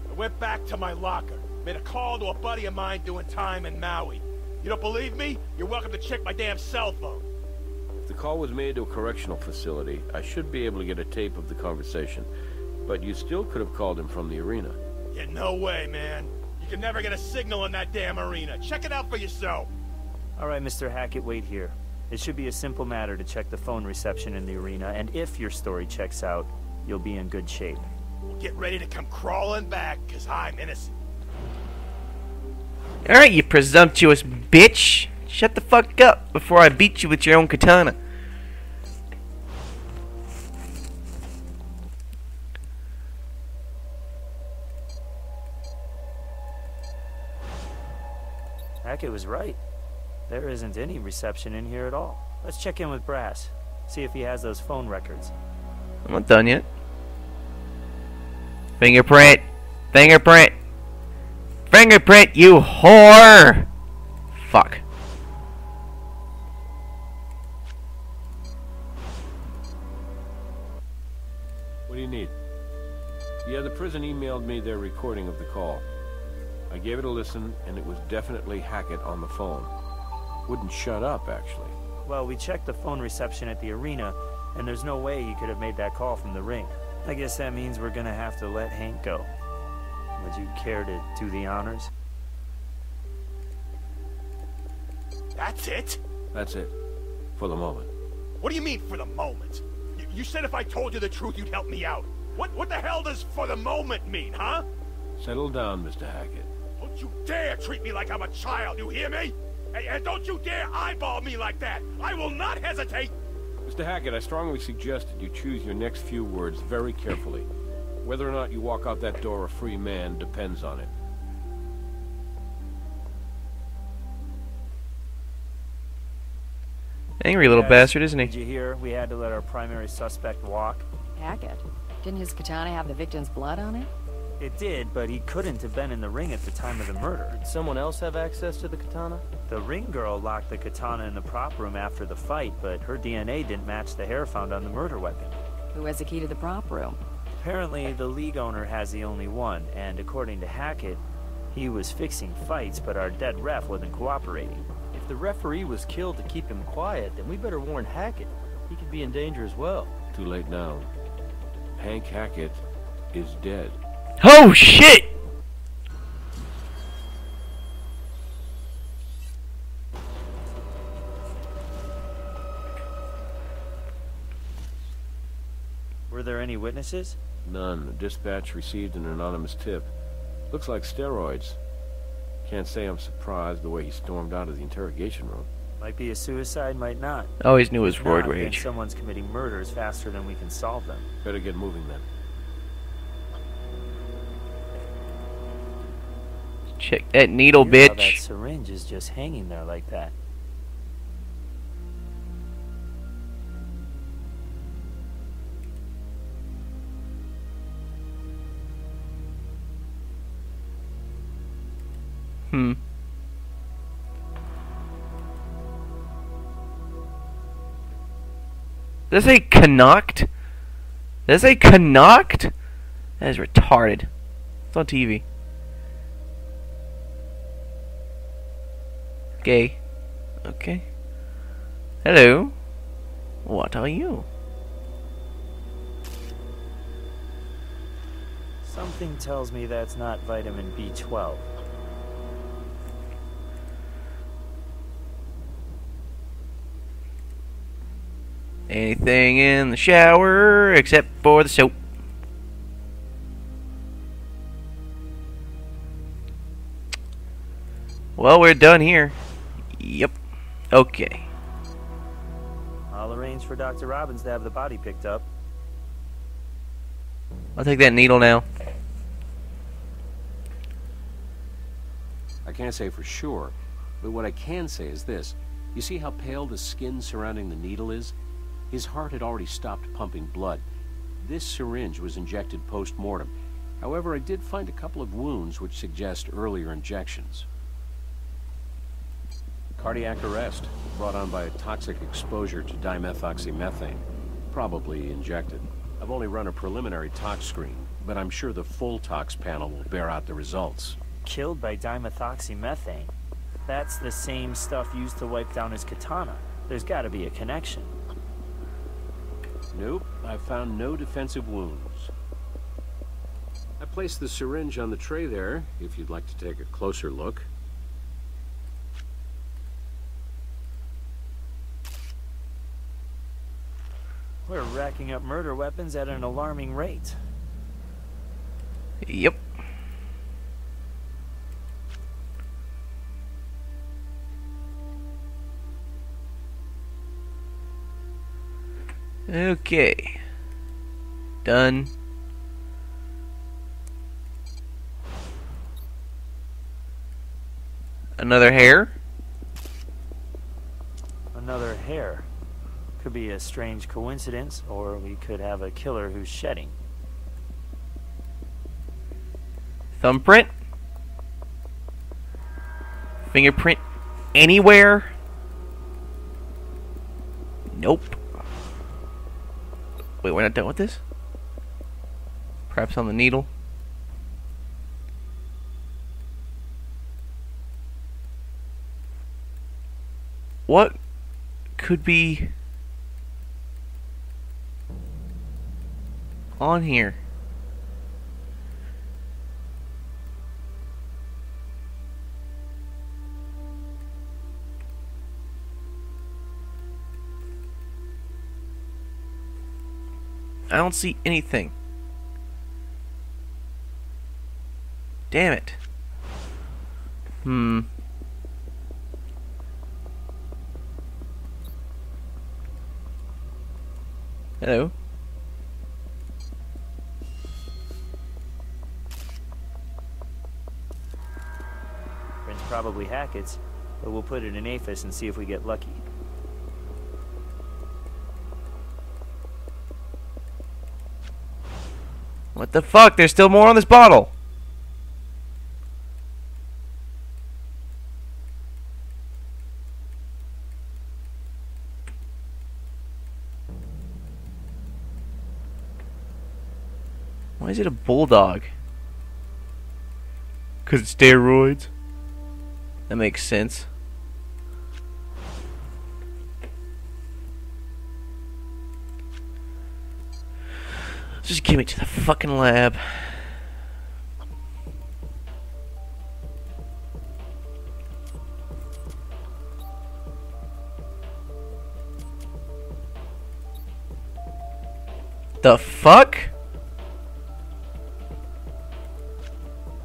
Speaker 5: I went back to my locker, made a call to a buddy of mine doing time in Maui. You don't believe me? You're welcome to check my damn cell phone.
Speaker 2: If the call was made to a correctional facility, I should be able to get a tape of the conversation. But you still could have called him from the arena.
Speaker 5: Yeah, no way, man. You can never get a signal in that damn arena. Check it out for yourself.
Speaker 3: All right, Mr. Hackett, wait here. It should be a simple matter to check the phone reception in the arena, and if your story checks out, you'll be in good shape.
Speaker 5: Well, get ready to come crawling back, because I'm innocent.
Speaker 1: Alright, you presumptuous bitch! Shut the fuck up before I beat you with your own katana.
Speaker 3: Hackett was right. There isn't any reception in here at all. Let's check in with Brass. See if he has those phone records.
Speaker 1: I'm not done yet. Fingerprint! Fingerprint! Fingerprint, you whore! Fuck.
Speaker 2: What do you need? Yeah, the prison emailed me their recording of the call. I gave it a listen, and it was definitely Hackett on the phone. Wouldn't shut up, actually.
Speaker 3: Well, we checked the phone reception at the arena, and there's no way he could have made that call from the ring. I guess that means we're gonna have to let Hank go. Would you care to do the honors?
Speaker 5: That's it?
Speaker 2: That's it. For the moment.
Speaker 5: What do you mean, for the moment? You said if I told you the truth, you'd help me out. What the hell does for the moment mean, huh?
Speaker 2: Settle down, Mr. Hackett.
Speaker 5: Don't you dare treat me like I'm a child, you hear me? And don't you dare eyeball me like that. I will not hesitate.
Speaker 2: Mr. Hackett, I strongly suggest that you choose your next few words very carefully. Whether or not you walk out that door a free man depends on it.
Speaker 1: Angry little bastard, isn't
Speaker 3: Did
Speaker 1: he?
Speaker 3: you hear we had to let our primary suspect walk?
Speaker 7: Hackett. Didn't his katana have the victim's blood on it?
Speaker 3: It did, but he couldn't have been in the ring at the time of the murder.
Speaker 7: Did someone else have access to the katana?
Speaker 3: The ring girl locked the katana in the prop room after the fight, but her DNA didn't match the hair found on the murder weapon.
Speaker 8: Who has the key to the prop room?
Speaker 3: Apparently, the league owner has the only one, and according to Hackett, he was fixing fights, but our dead ref wasn't cooperating.
Speaker 7: If the referee was killed to keep him quiet, then we better warn Hackett. He could be in danger as well.
Speaker 2: Too late now. Hank Hackett is dead.
Speaker 1: Oh shit!
Speaker 3: Were there any witnesses?
Speaker 2: None. The dispatch received an anonymous tip. Looks like steroids. Can't say I'm surprised the way he stormed out of the interrogation room.
Speaker 3: Might be a suicide, might not.
Speaker 1: Always knew it was
Speaker 3: If
Speaker 1: roid
Speaker 3: not, then
Speaker 1: rage.
Speaker 3: someone's committing murders faster than we can solve them.
Speaker 2: Better get moving then.
Speaker 1: Check that needle,
Speaker 3: Weird how that
Speaker 1: bitch.
Speaker 3: syringe is just hanging there like that.
Speaker 1: Hmm. Does it say Connacht? Does it say Connacht? That is retarded. It's on TV. Gay. Okay. Hello. What are you?
Speaker 3: Something tells me that's not vitamin B12.
Speaker 1: Anything in the shower except for the soap. Well, we're done here. Yep. Okay.
Speaker 3: I'll arrange for Dr. Robbins to have the body picked up.
Speaker 1: I'll take that needle now.
Speaker 9: I can't say for sure, but what I can say is this. You see how pale the skin surrounding the needle is? His heart had already stopped pumping blood. This syringe was injected post-mortem. However, I did find a couple of wounds which suggest earlier injections. Cardiac arrest, brought on by a toxic exposure to dimethoxymethane, probably injected. I've only run a preliminary tox screen, but I'm sure the full tox panel will bear out the results.
Speaker 3: Killed by dimethoxymethane. That's the same stuff used to wipe down his katana. There's got to be a connection.
Speaker 9: Nope, I've found no defensive wounds. I placed the syringe on the tray there, if you'd like to take a closer look.
Speaker 3: We're racking up murder weapons at an alarming rate.
Speaker 1: Yep. Okay. Done. Another hair?
Speaker 3: Another hair. Could be a strange coincidence, or we could have a killer who's shedding.
Speaker 1: Thumbprint? Fingerprint anywhere? Nope. Wait, we're not done with this? Perhaps on the needle? What could be on here? I don't see anything. Damn it. Hello.
Speaker 3: Print's probably Hackett's, but we'll put it in APHIS and see if we get lucky.
Speaker 1: What the fuck? There's still more on this bottle. Why is it a bulldog? 'Cause it's steroids. That makes sense. Just give me to the fucking lab. The fuck?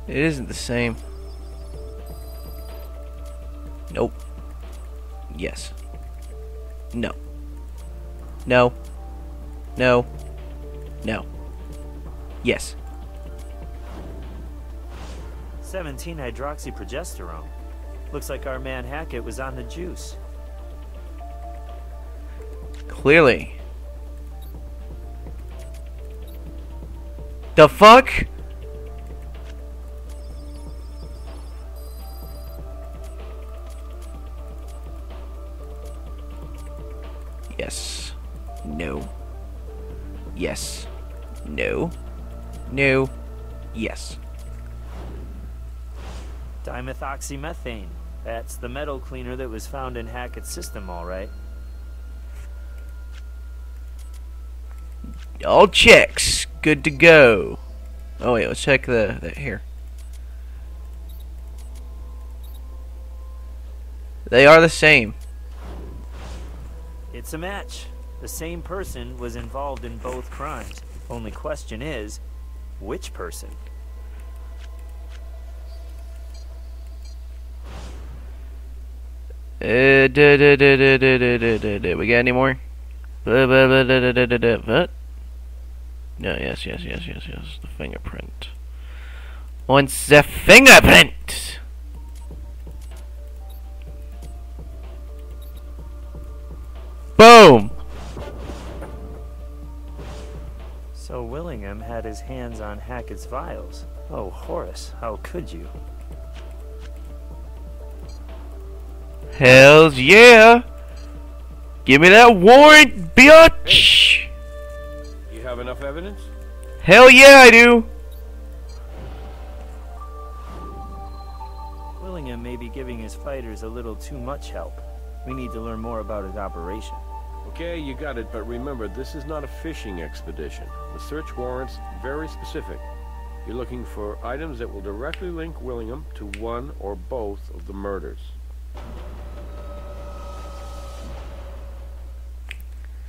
Speaker 1: It isn't the same. Nope. Yes. No. No. No. No. Yes.
Speaker 3: 17-hydroxyprogesterone. Looks like our man Hackett was on the juice.
Speaker 1: Clearly. The fuck? Yes. No. Yes. No. No. Yes.
Speaker 3: Dimethoxymethane. That's the metal cleaner that was found in Hackett's system, all right.
Speaker 1: All checks. Good to go. Oh wait, let's check the here. They are the same.
Speaker 3: It's a match. The same person was involved in both crimes. Only question is, which person?
Speaker 1: We got any more? What? No, yes. The fingerprint. What's the fingerprint? Boom!
Speaker 3: So Willingham had his hands on Hackett's vials. Oh, Horace, how could you?
Speaker 1: Hells yeah! Give me that warrant, bitch!
Speaker 2: Hey, you have enough evidence?
Speaker 1: Hell yeah, I do!
Speaker 3: Willingham may be giving his fighters a little too much help. We need to learn more about his operation.
Speaker 2: Okay, you got it, but remember, this is not a fishing expedition. The search warrant's very specific. You're looking for items that will directly link Willingham to one or both of the murders.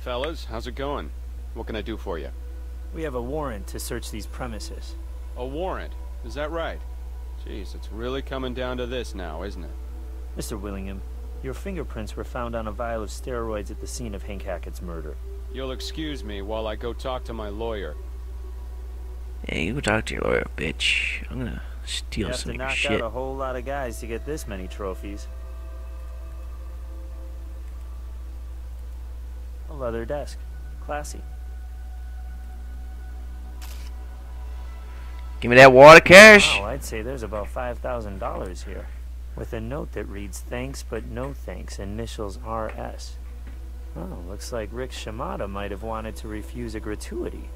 Speaker 6: Fellas, how's it going? What can I do for you?
Speaker 3: We have a warrant to search these premises.
Speaker 6: A warrant? Is that right? Jeez, it's really coming down to this now, isn't it?
Speaker 3: Mr. Willingham, your fingerprints were found on a vial of steroids at the scene of Hank Hackett's murder.
Speaker 6: You'll excuse me while I go talk to my lawyer.
Speaker 1: Hey, you go talk to your lawyer, bitch. I'm gonna steal some of
Speaker 3: You
Speaker 1: your
Speaker 3: have to
Speaker 1: shit.
Speaker 3: knock out a whole lot of guys to get this many trophies. A leather desk. Classy.
Speaker 1: Give me that water cash.
Speaker 3: Wow, I'd say there's about $5,000 here. With a note that reads, "Thanks but no thanks, initials RS." Oh, looks like Rick Shimada might have wanted to refuse a gratuity.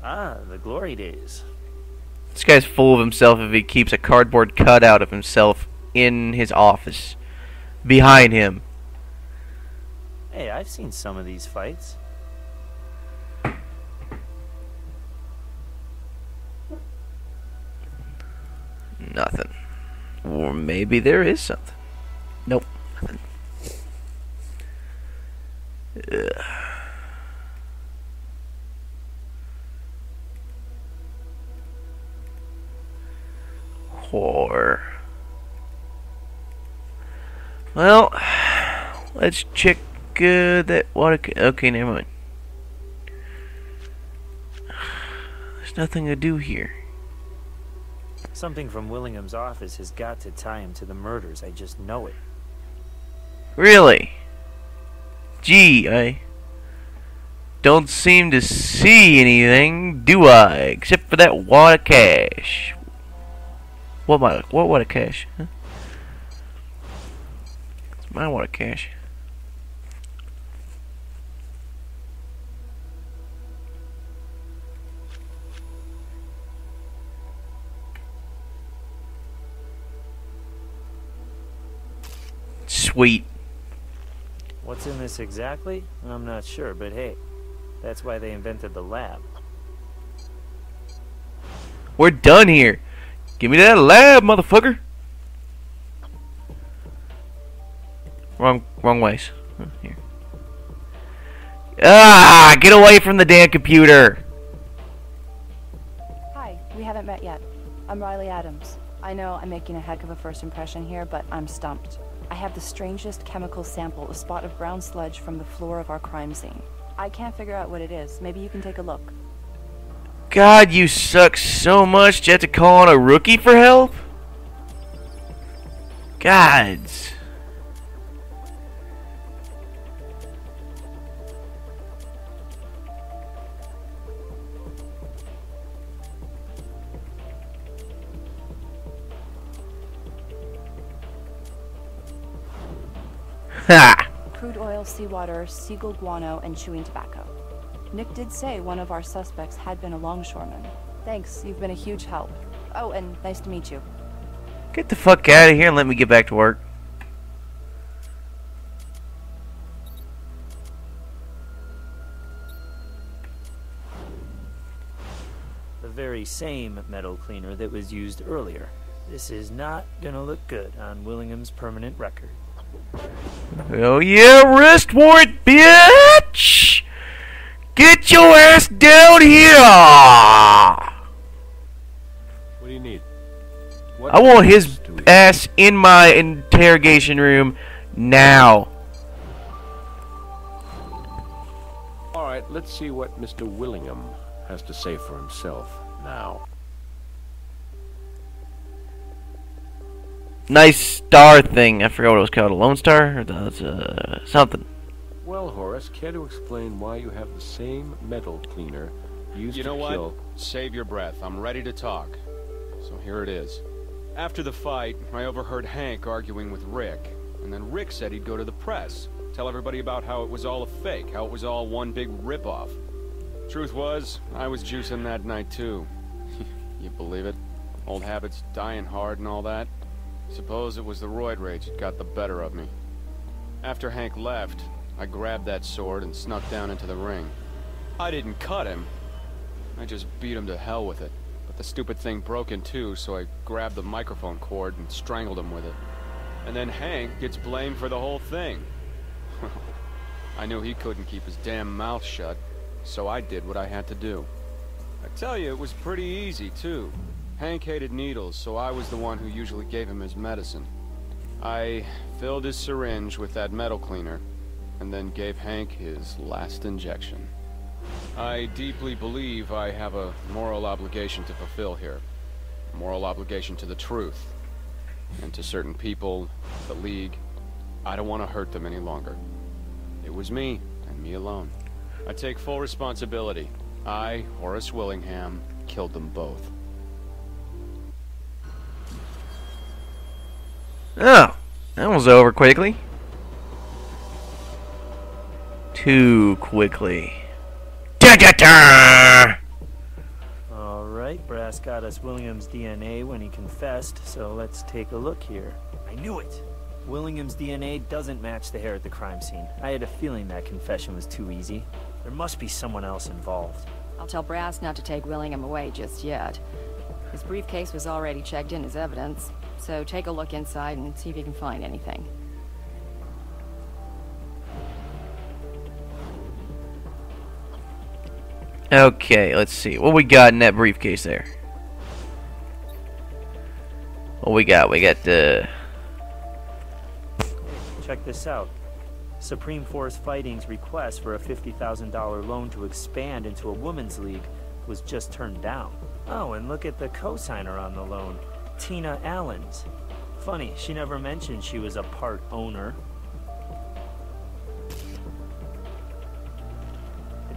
Speaker 3: Ah, the glory days.
Speaker 1: This guy's full of himself if he keeps a cardboard cutout of himself in his office. Behind him.
Speaker 3: Hey, I've seen some of these fights.
Speaker 1: Nothing. Or maybe there is something. Nope. Nothing. Ugh. Whore. Well, let's check that water. Okay, never mind. There's nothing to do here.
Speaker 3: Something from Willingham's office has got to tie him to the murders. I just know it.
Speaker 1: Really? Gee, I don't seem to see anything, do I? Except for that wad of cash. What wad of cash? Huh? It's my wad of cash. Sweet.
Speaker 3: What's in this exactly? I'm not sure, but hey, that's why they invented the lab.
Speaker 1: We're done here. Give me that lab, motherfucker. Wrong ways. Here. Ah, get away from the damn computer.
Speaker 10: Hi, we haven't met yet. I'm Riley Adams. I know I'm making a heck of a first impression here, but I'm stumped. I have the strangest chemical sample, a spot of brown sludge from the floor of our crime scene. I can't figure out what it is. Maybe you can take a look.
Speaker 1: God, you suck so much you have to call on a rookie for help? Gods. Ha!
Speaker 10: Crude oil, seawater, seagull guano, and chewing tobacco. Nick did say one of our suspects had been a longshoreman. Thanks, you've been a huge help. Oh, and nice to meet you.
Speaker 1: Get the fuck out of here and let me get back to work.
Speaker 3: The very same metal cleaner that was used earlier. This is not gonna look good on Willingham's permanent record.
Speaker 1: Oh yeah, wrist warrant, bitch! Get your ass down here!
Speaker 2: What do you need?
Speaker 1: I want his ass in my interrogation room now.
Speaker 2: Alright, let's see what Mr. Willingham has to say for himself now.
Speaker 1: Nice star thing. I forgot what it was called. A Lone Star? Or something.
Speaker 2: Well, Horace, care to explain why you have the same metal cleaner used to kill...
Speaker 6: You know what? Save your breath. I'm ready to talk. So here it is. After the fight, I overheard Hank arguing with Rick. And then Rick said he'd go to the press. Tell everybody about how it was all a fake. How it was all one big ripoff. Truth was, I was juicing that night too. You believe it? Old habits dying hard and all that. Suppose it was the roid rage that got the better of me. After Hank left, I grabbed that sword and snuck down into the ring. I didn't cut him. I just beat him to hell with it. But the stupid thing broke in two, so I grabbed the microphone cord and strangled him with it. And then Hank gets blamed for the whole thing. I knew he couldn't keep his damn mouth shut, so I did what I had to do. I tell you, it was pretty easy, too. Hank hated needles, so I was the one who usually gave him his medicine. I filled his syringe with that metal cleaner, and then gave Hank his last injection. I deeply believe I have a moral obligation to fulfill here. A moral obligation to the truth. And to certain people, the League. I don't want to hurt them any longer. It was me, and me alone. I take full responsibility. I, Horace Willingham, killed them both.
Speaker 1: Oh, that was over quickly. Too quickly. Da-da-da!
Speaker 3: Alright, Brass got us Willingham's DNA when he confessed, so let's take a look here. I knew it! Willingham's DNA doesn't match the hair at the crime scene. I had a feeling that confession was too easy. There must be someone else involved.
Speaker 8: I'll tell Brass not to take Willingham away just yet. His briefcase was already checked in as evidence, so take a look inside and see if you can find anything.
Speaker 1: Okay, let's see. What we got in that briefcase there? What we got? We got the...
Speaker 3: Check this out. Supreme Force Fighting's request for a $50,000 loan to expand into a women's league was just turned down. Oh, and look at the co-signer on the loan, Tina Allens. Funny, she never mentioned she was a part owner.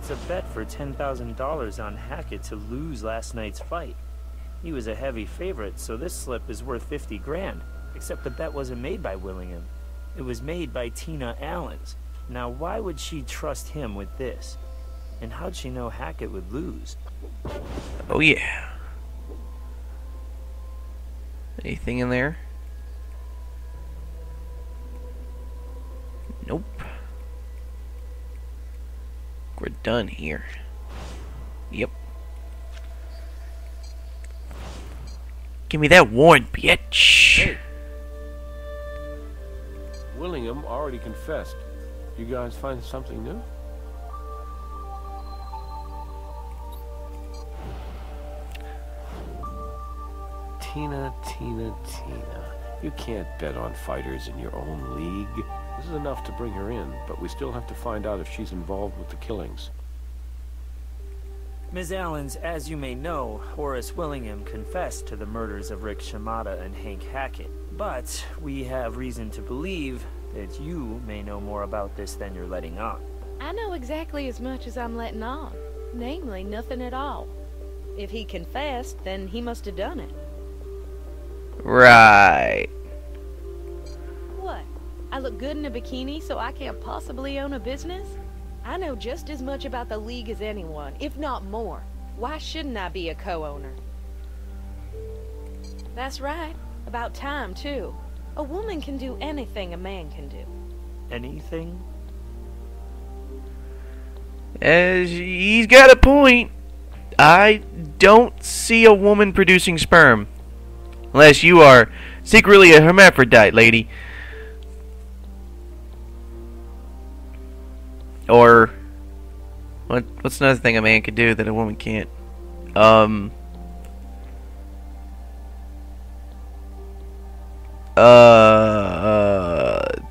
Speaker 3: puts a bet for $10,000 on Hackett to lose last night's fight. He was a heavy favorite, so this slip is worth 50 grand. Except the bet wasn't made by Willingham. It was made by Tina Allens. Now why would she trust him with this? And how'd she know Hackett would lose?
Speaker 1: Oh yeah. Anything in there? Nope. We're done here. Yep. Give me that warrant, bitch.
Speaker 2: Hey. Willingham already confessed. You guys find something new? Tina. You can't bet on fighters in your own league. This is enough to bring her in, but we still have to find out if she's involved with the killings.
Speaker 3: Ms. Allens, as you may know, Horace Willingham confessed to the murders of Rick Shimada and Hank Hackett. But we have reason to believe that you may know more about this than you're letting on.
Speaker 4: I know exactly as much as I'm letting on. Namely, nothing at all. If he confessed, then he must have done it.
Speaker 1: Right.
Speaker 4: What? I look good in a bikini, so I can't possibly own a business? I know just as much about the league as anyone, if not more. Why shouldn't I be a co-owner? That's right. About time, too. A woman can do anything a man can do.
Speaker 3: Anything?
Speaker 1: As he's got a point. I don't see a woman producing sperm. Unless you are secretly a hermaphrodite, lady. Or what's another thing a man could do that a woman can't?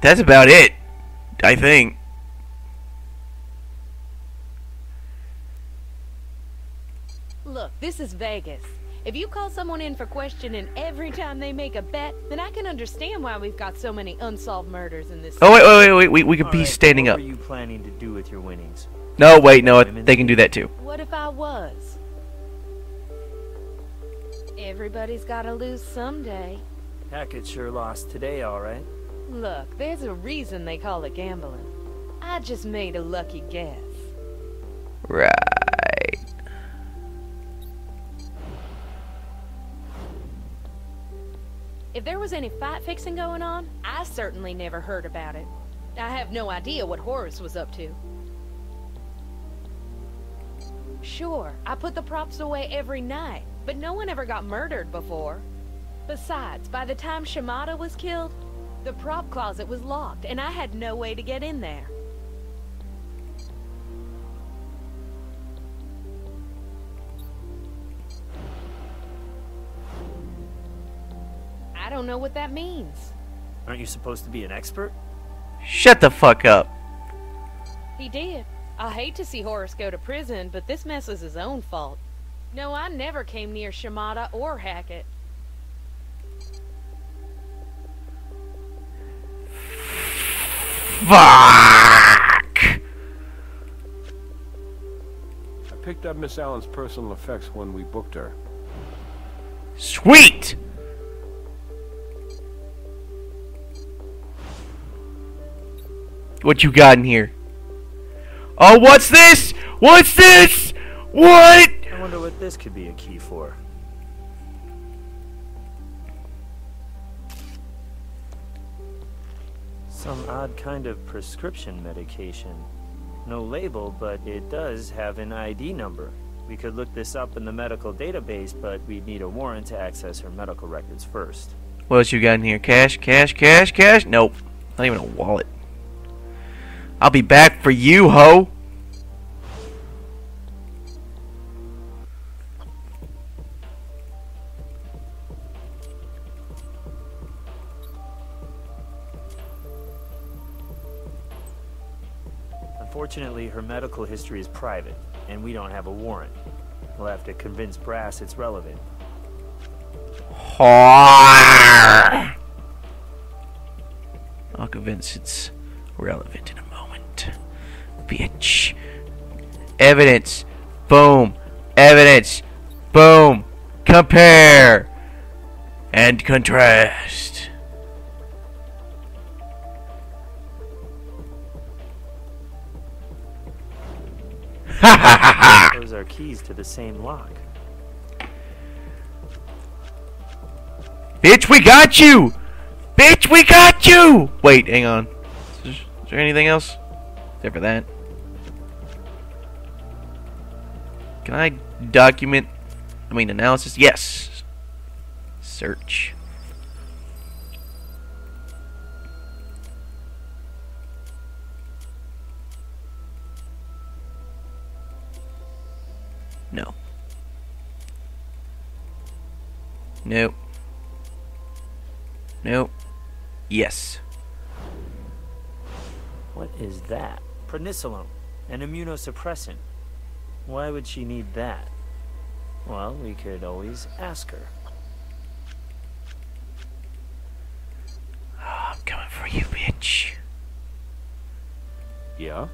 Speaker 1: That's about it, I think.
Speaker 4: Look, this is Vegas. If you call someone in for questioning every time they make a bet, then I can understand why we've got so many unsolved murders in this.
Speaker 1: Oh wait, we could be standing up.
Speaker 3: What were you planning to do with your winnings?
Speaker 1: No, wait, no, they can do that too.
Speaker 4: What if I was? Everybody's gotta lose someday.
Speaker 3: Hackett sure lost today, alright.
Speaker 4: Look, there's a reason they call it gambling. I just made a lucky guess.
Speaker 1: Right.
Speaker 4: If there was any fight fixing going on, I certainly never heard about it. I have no idea what Horace was up to. Sure, I put the props away every night, but no one ever got murdered before. Besides, by the time Shimada was killed, the prop closet was locked, and I had no way to get in there. I don't know what that means.
Speaker 3: Aren't you supposed to be an expert?
Speaker 1: Shut the fuck up.
Speaker 4: He did. I hate to see Horace go to prison, but this mess is his own fault. No, I never came near Shimada or Hackett.
Speaker 1: Fuck!
Speaker 2: I picked up Miss Allen's personal effects when we booked her.
Speaker 1: Sweet! What you got in here? Oh, what's this? What's this? What?
Speaker 3: I wonder what this could be a key for. Some odd kind of prescription medication. No label, but it does have an ID number. We could look this up in the medical database, but we'd need a warrant to access her medical records first.
Speaker 1: What else you got in here? Cash, cash, cash, cash? Nope. Not even a wallet. I'll be back for you, ho!
Speaker 3: Unfortunately, her medical history is private, and we don't have a warrant. We'll have to convince Brass it's relevant.
Speaker 1: I'll convince it's relevant in a moment. Bitch. Evidence. Boom. Evidence. Boom. Compare. And contrast. Ha ha ha ha!
Speaker 3: Those are keys to the same lock.
Speaker 1: Bitch, we got you! Bitch, we got you! Wait, hang on. Is there anything else? Except for that. Can I document? Analysis? Yes. Search. No. Nope. Nope. Yes.
Speaker 3: What is that? Prednisolone, an immunosuppressant. Why would she need that? Well, we could always ask her.
Speaker 1: Oh, I'm coming for you, bitch.
Speaker 2: Yeah?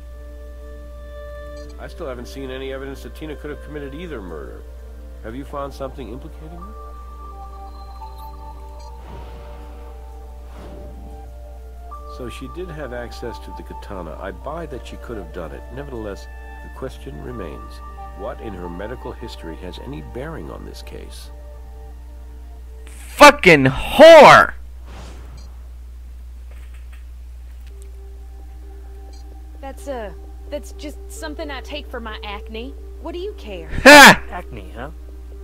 Speaker 2: I still haven't seen any evidence that Tina could have committed either murder. Have you found something implicating her? So she did have access to the katana. I buy that she could have done it. Nevertheless, the question remains. What in her medical history has any bearing on this case?
Speaker 1: Fucking whore!
Speaker 4: That's just something I take for my acne. What do you care?
Speaker 1: Ha!
Speaker 3: Acne, huh?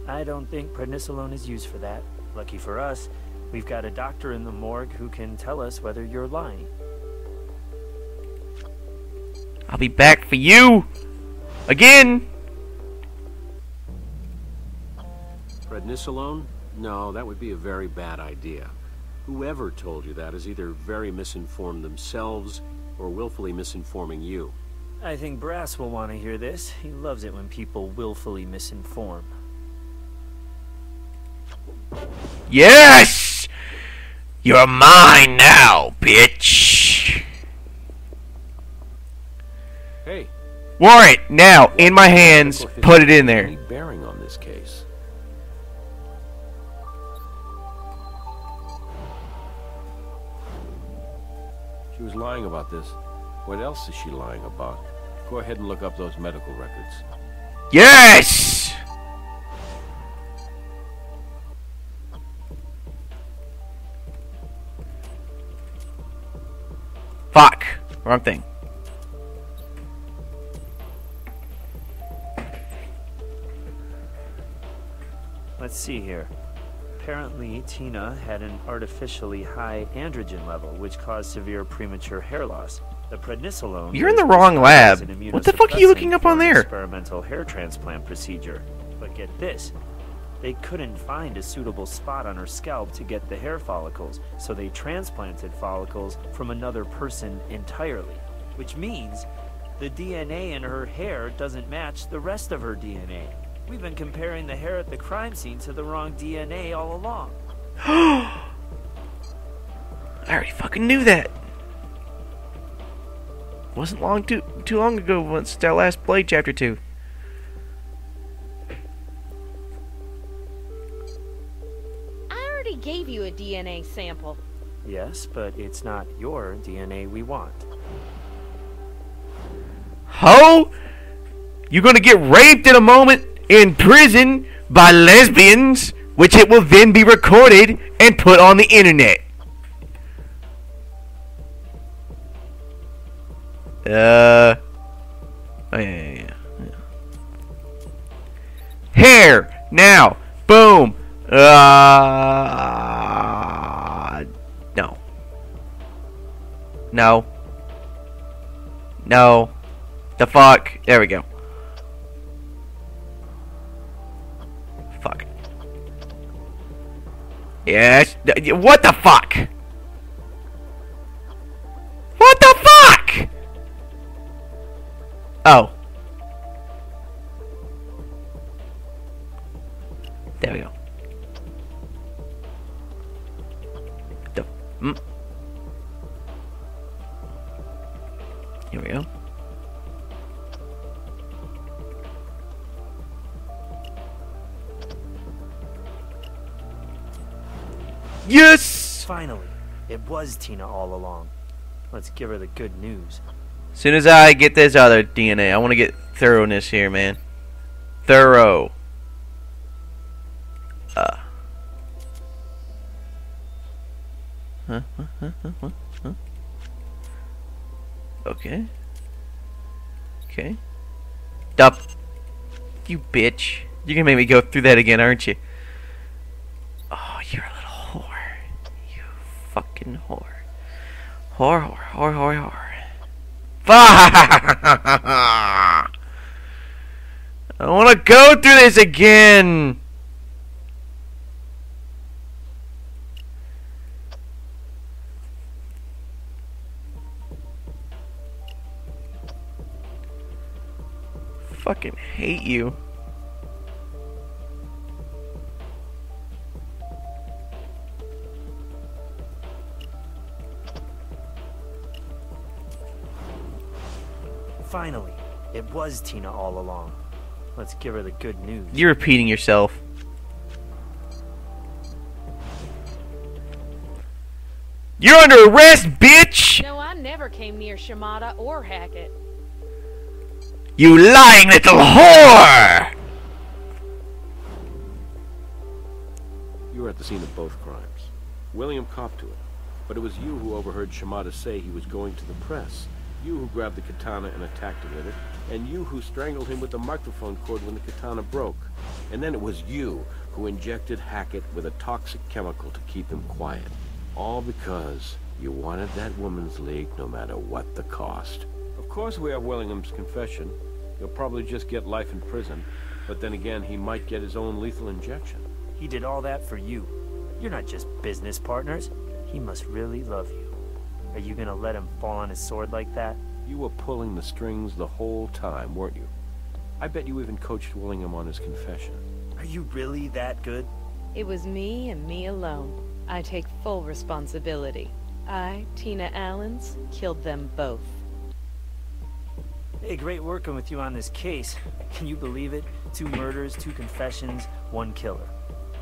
Speaker 3: I don't think prednisolone is used for that. Lucky for us, we've got a doctor in the morgue who can tell us whether you're lying.
Speaker 1: I'll be back for you! Again!
Speaker 9: Prednisolone? No, that would be a very bad idea. Whoever told you that is either very misinformed themselves or willfully misinforming you.
Speaker 3: I think Brass will want to hear this. He loves it when people willfully misinform.
Speaker 1: Yes! You're mine now, bitch!
Speaker 2: Hey.
Speaker 1: Warrant, now, in my hands, put it in there.
Speaker 2: Any bearing on this case? She was lying about this. What else is she lying about? Go ahead and look up those medical records.
Speaker 1: Yes! Fuck. Wrong thing.
Speaker 3: Let's see here. Apparently, Tina had an artificially high androgen level, which caused severe premature hair loss. The prednisolone...
Speaker 1: You're in the wrong lab. What the fuck are you looking up on there?
Speaker 3: Experimental hair transplant procedure. But get this. They couldn't find a suitable spot on her scalp to get the hair follicles, so they transplanted follicles from another person entirely. Which means the DNA in her hair doesn't match the rest of her DNA. We've been comparing the hair at the crime scene to the wrong DNA all along.
Speaker 1: I already fucking knew that. Wasn't too long ago once I last played Chapter 2.
Speaker 4: I already gave you a DNA sample.
Speaker 3: Yes, but it's not your DNA we want.
Speaker 1: Ho? You're gonna get raped in a moment in prison by lesbians, which it will then be recorded and put on the internet. Oh yeah. Hair now, boom. No. The fuck. There we go. Fuck. Yes. What the fuck? What the fuck? Oh. There we go. Here we go. Yes!
Speaker 7: Finally, it was Tina all along. Let's give her the good news.
Speaker 1: As soon as I get this other DNA, I want to get thoroughness here, man. Thorough. Okay. Okay. Dup. You bitch. You're gonna make me go through that again, aren't you? Oh, you're a little whore. You fucking whore. Whore, whore, whore, whore, whore. Fuck! I wanna go through this again! Fucking hate you.
Speaker 7: Finally, it was Tina all along. Let's give her the good news.
Speaker 1: You're repeating yourself. You're under arrest, bitch!
Speaker 4: No, I never came near Shimada or Hackett.
Speaker 1: You lying little whore!
Speaker 2: You were at the scene of both crimes. William copped to it, but it was you who overheard Shimada say he was going to the press. You who grabbed the katana and attacked him with it, and you who strangled him with the microphone cord when the katana broke. And then it was you who injected Hackett with a toxic chemical to keep him quiet. All because you wanted that woman's league no matter what the cost. Of course we have Willingham's confession. He'll probably just get life in prison, but then again he might get his own lethal injection.
Speaker 7: He did all that for you. You're not just business partners. He must really love you. Are you gonna let him fall on his sword like that?
Speaker 2: You were pulling the strings the whole time, weren't you? I bet you even coached Willingham on his confession.
Speaker 7: Are you really that good?
Speaker 4: It was me and me alone. I take full responsibility. I, Tina Allens, killed them both.
Speaker 7: Hey, great working with you on this case. Can you believe it? 2 murders, 2 confessions, 1 killer.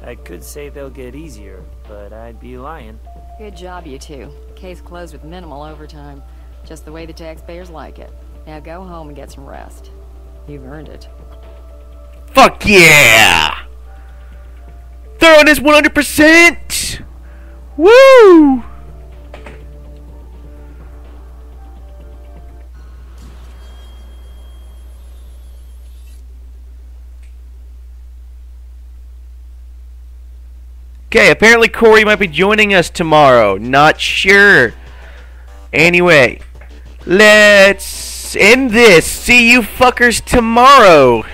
Speaker 7: I could say they'll get easier, but I'd be lying.
Speaker 8: Good job, you two. Case closed with minimal overtime. Just the way the taxpayers like it. Now go home and get some rest. You've earned it.
Speaker 1: Fuck yeah! Thoroughness 100%! Woo! Okay, apparently Corey might be joining us tomorrow. Not sure. Anyway, let's end this. See you fuckers tomorrow.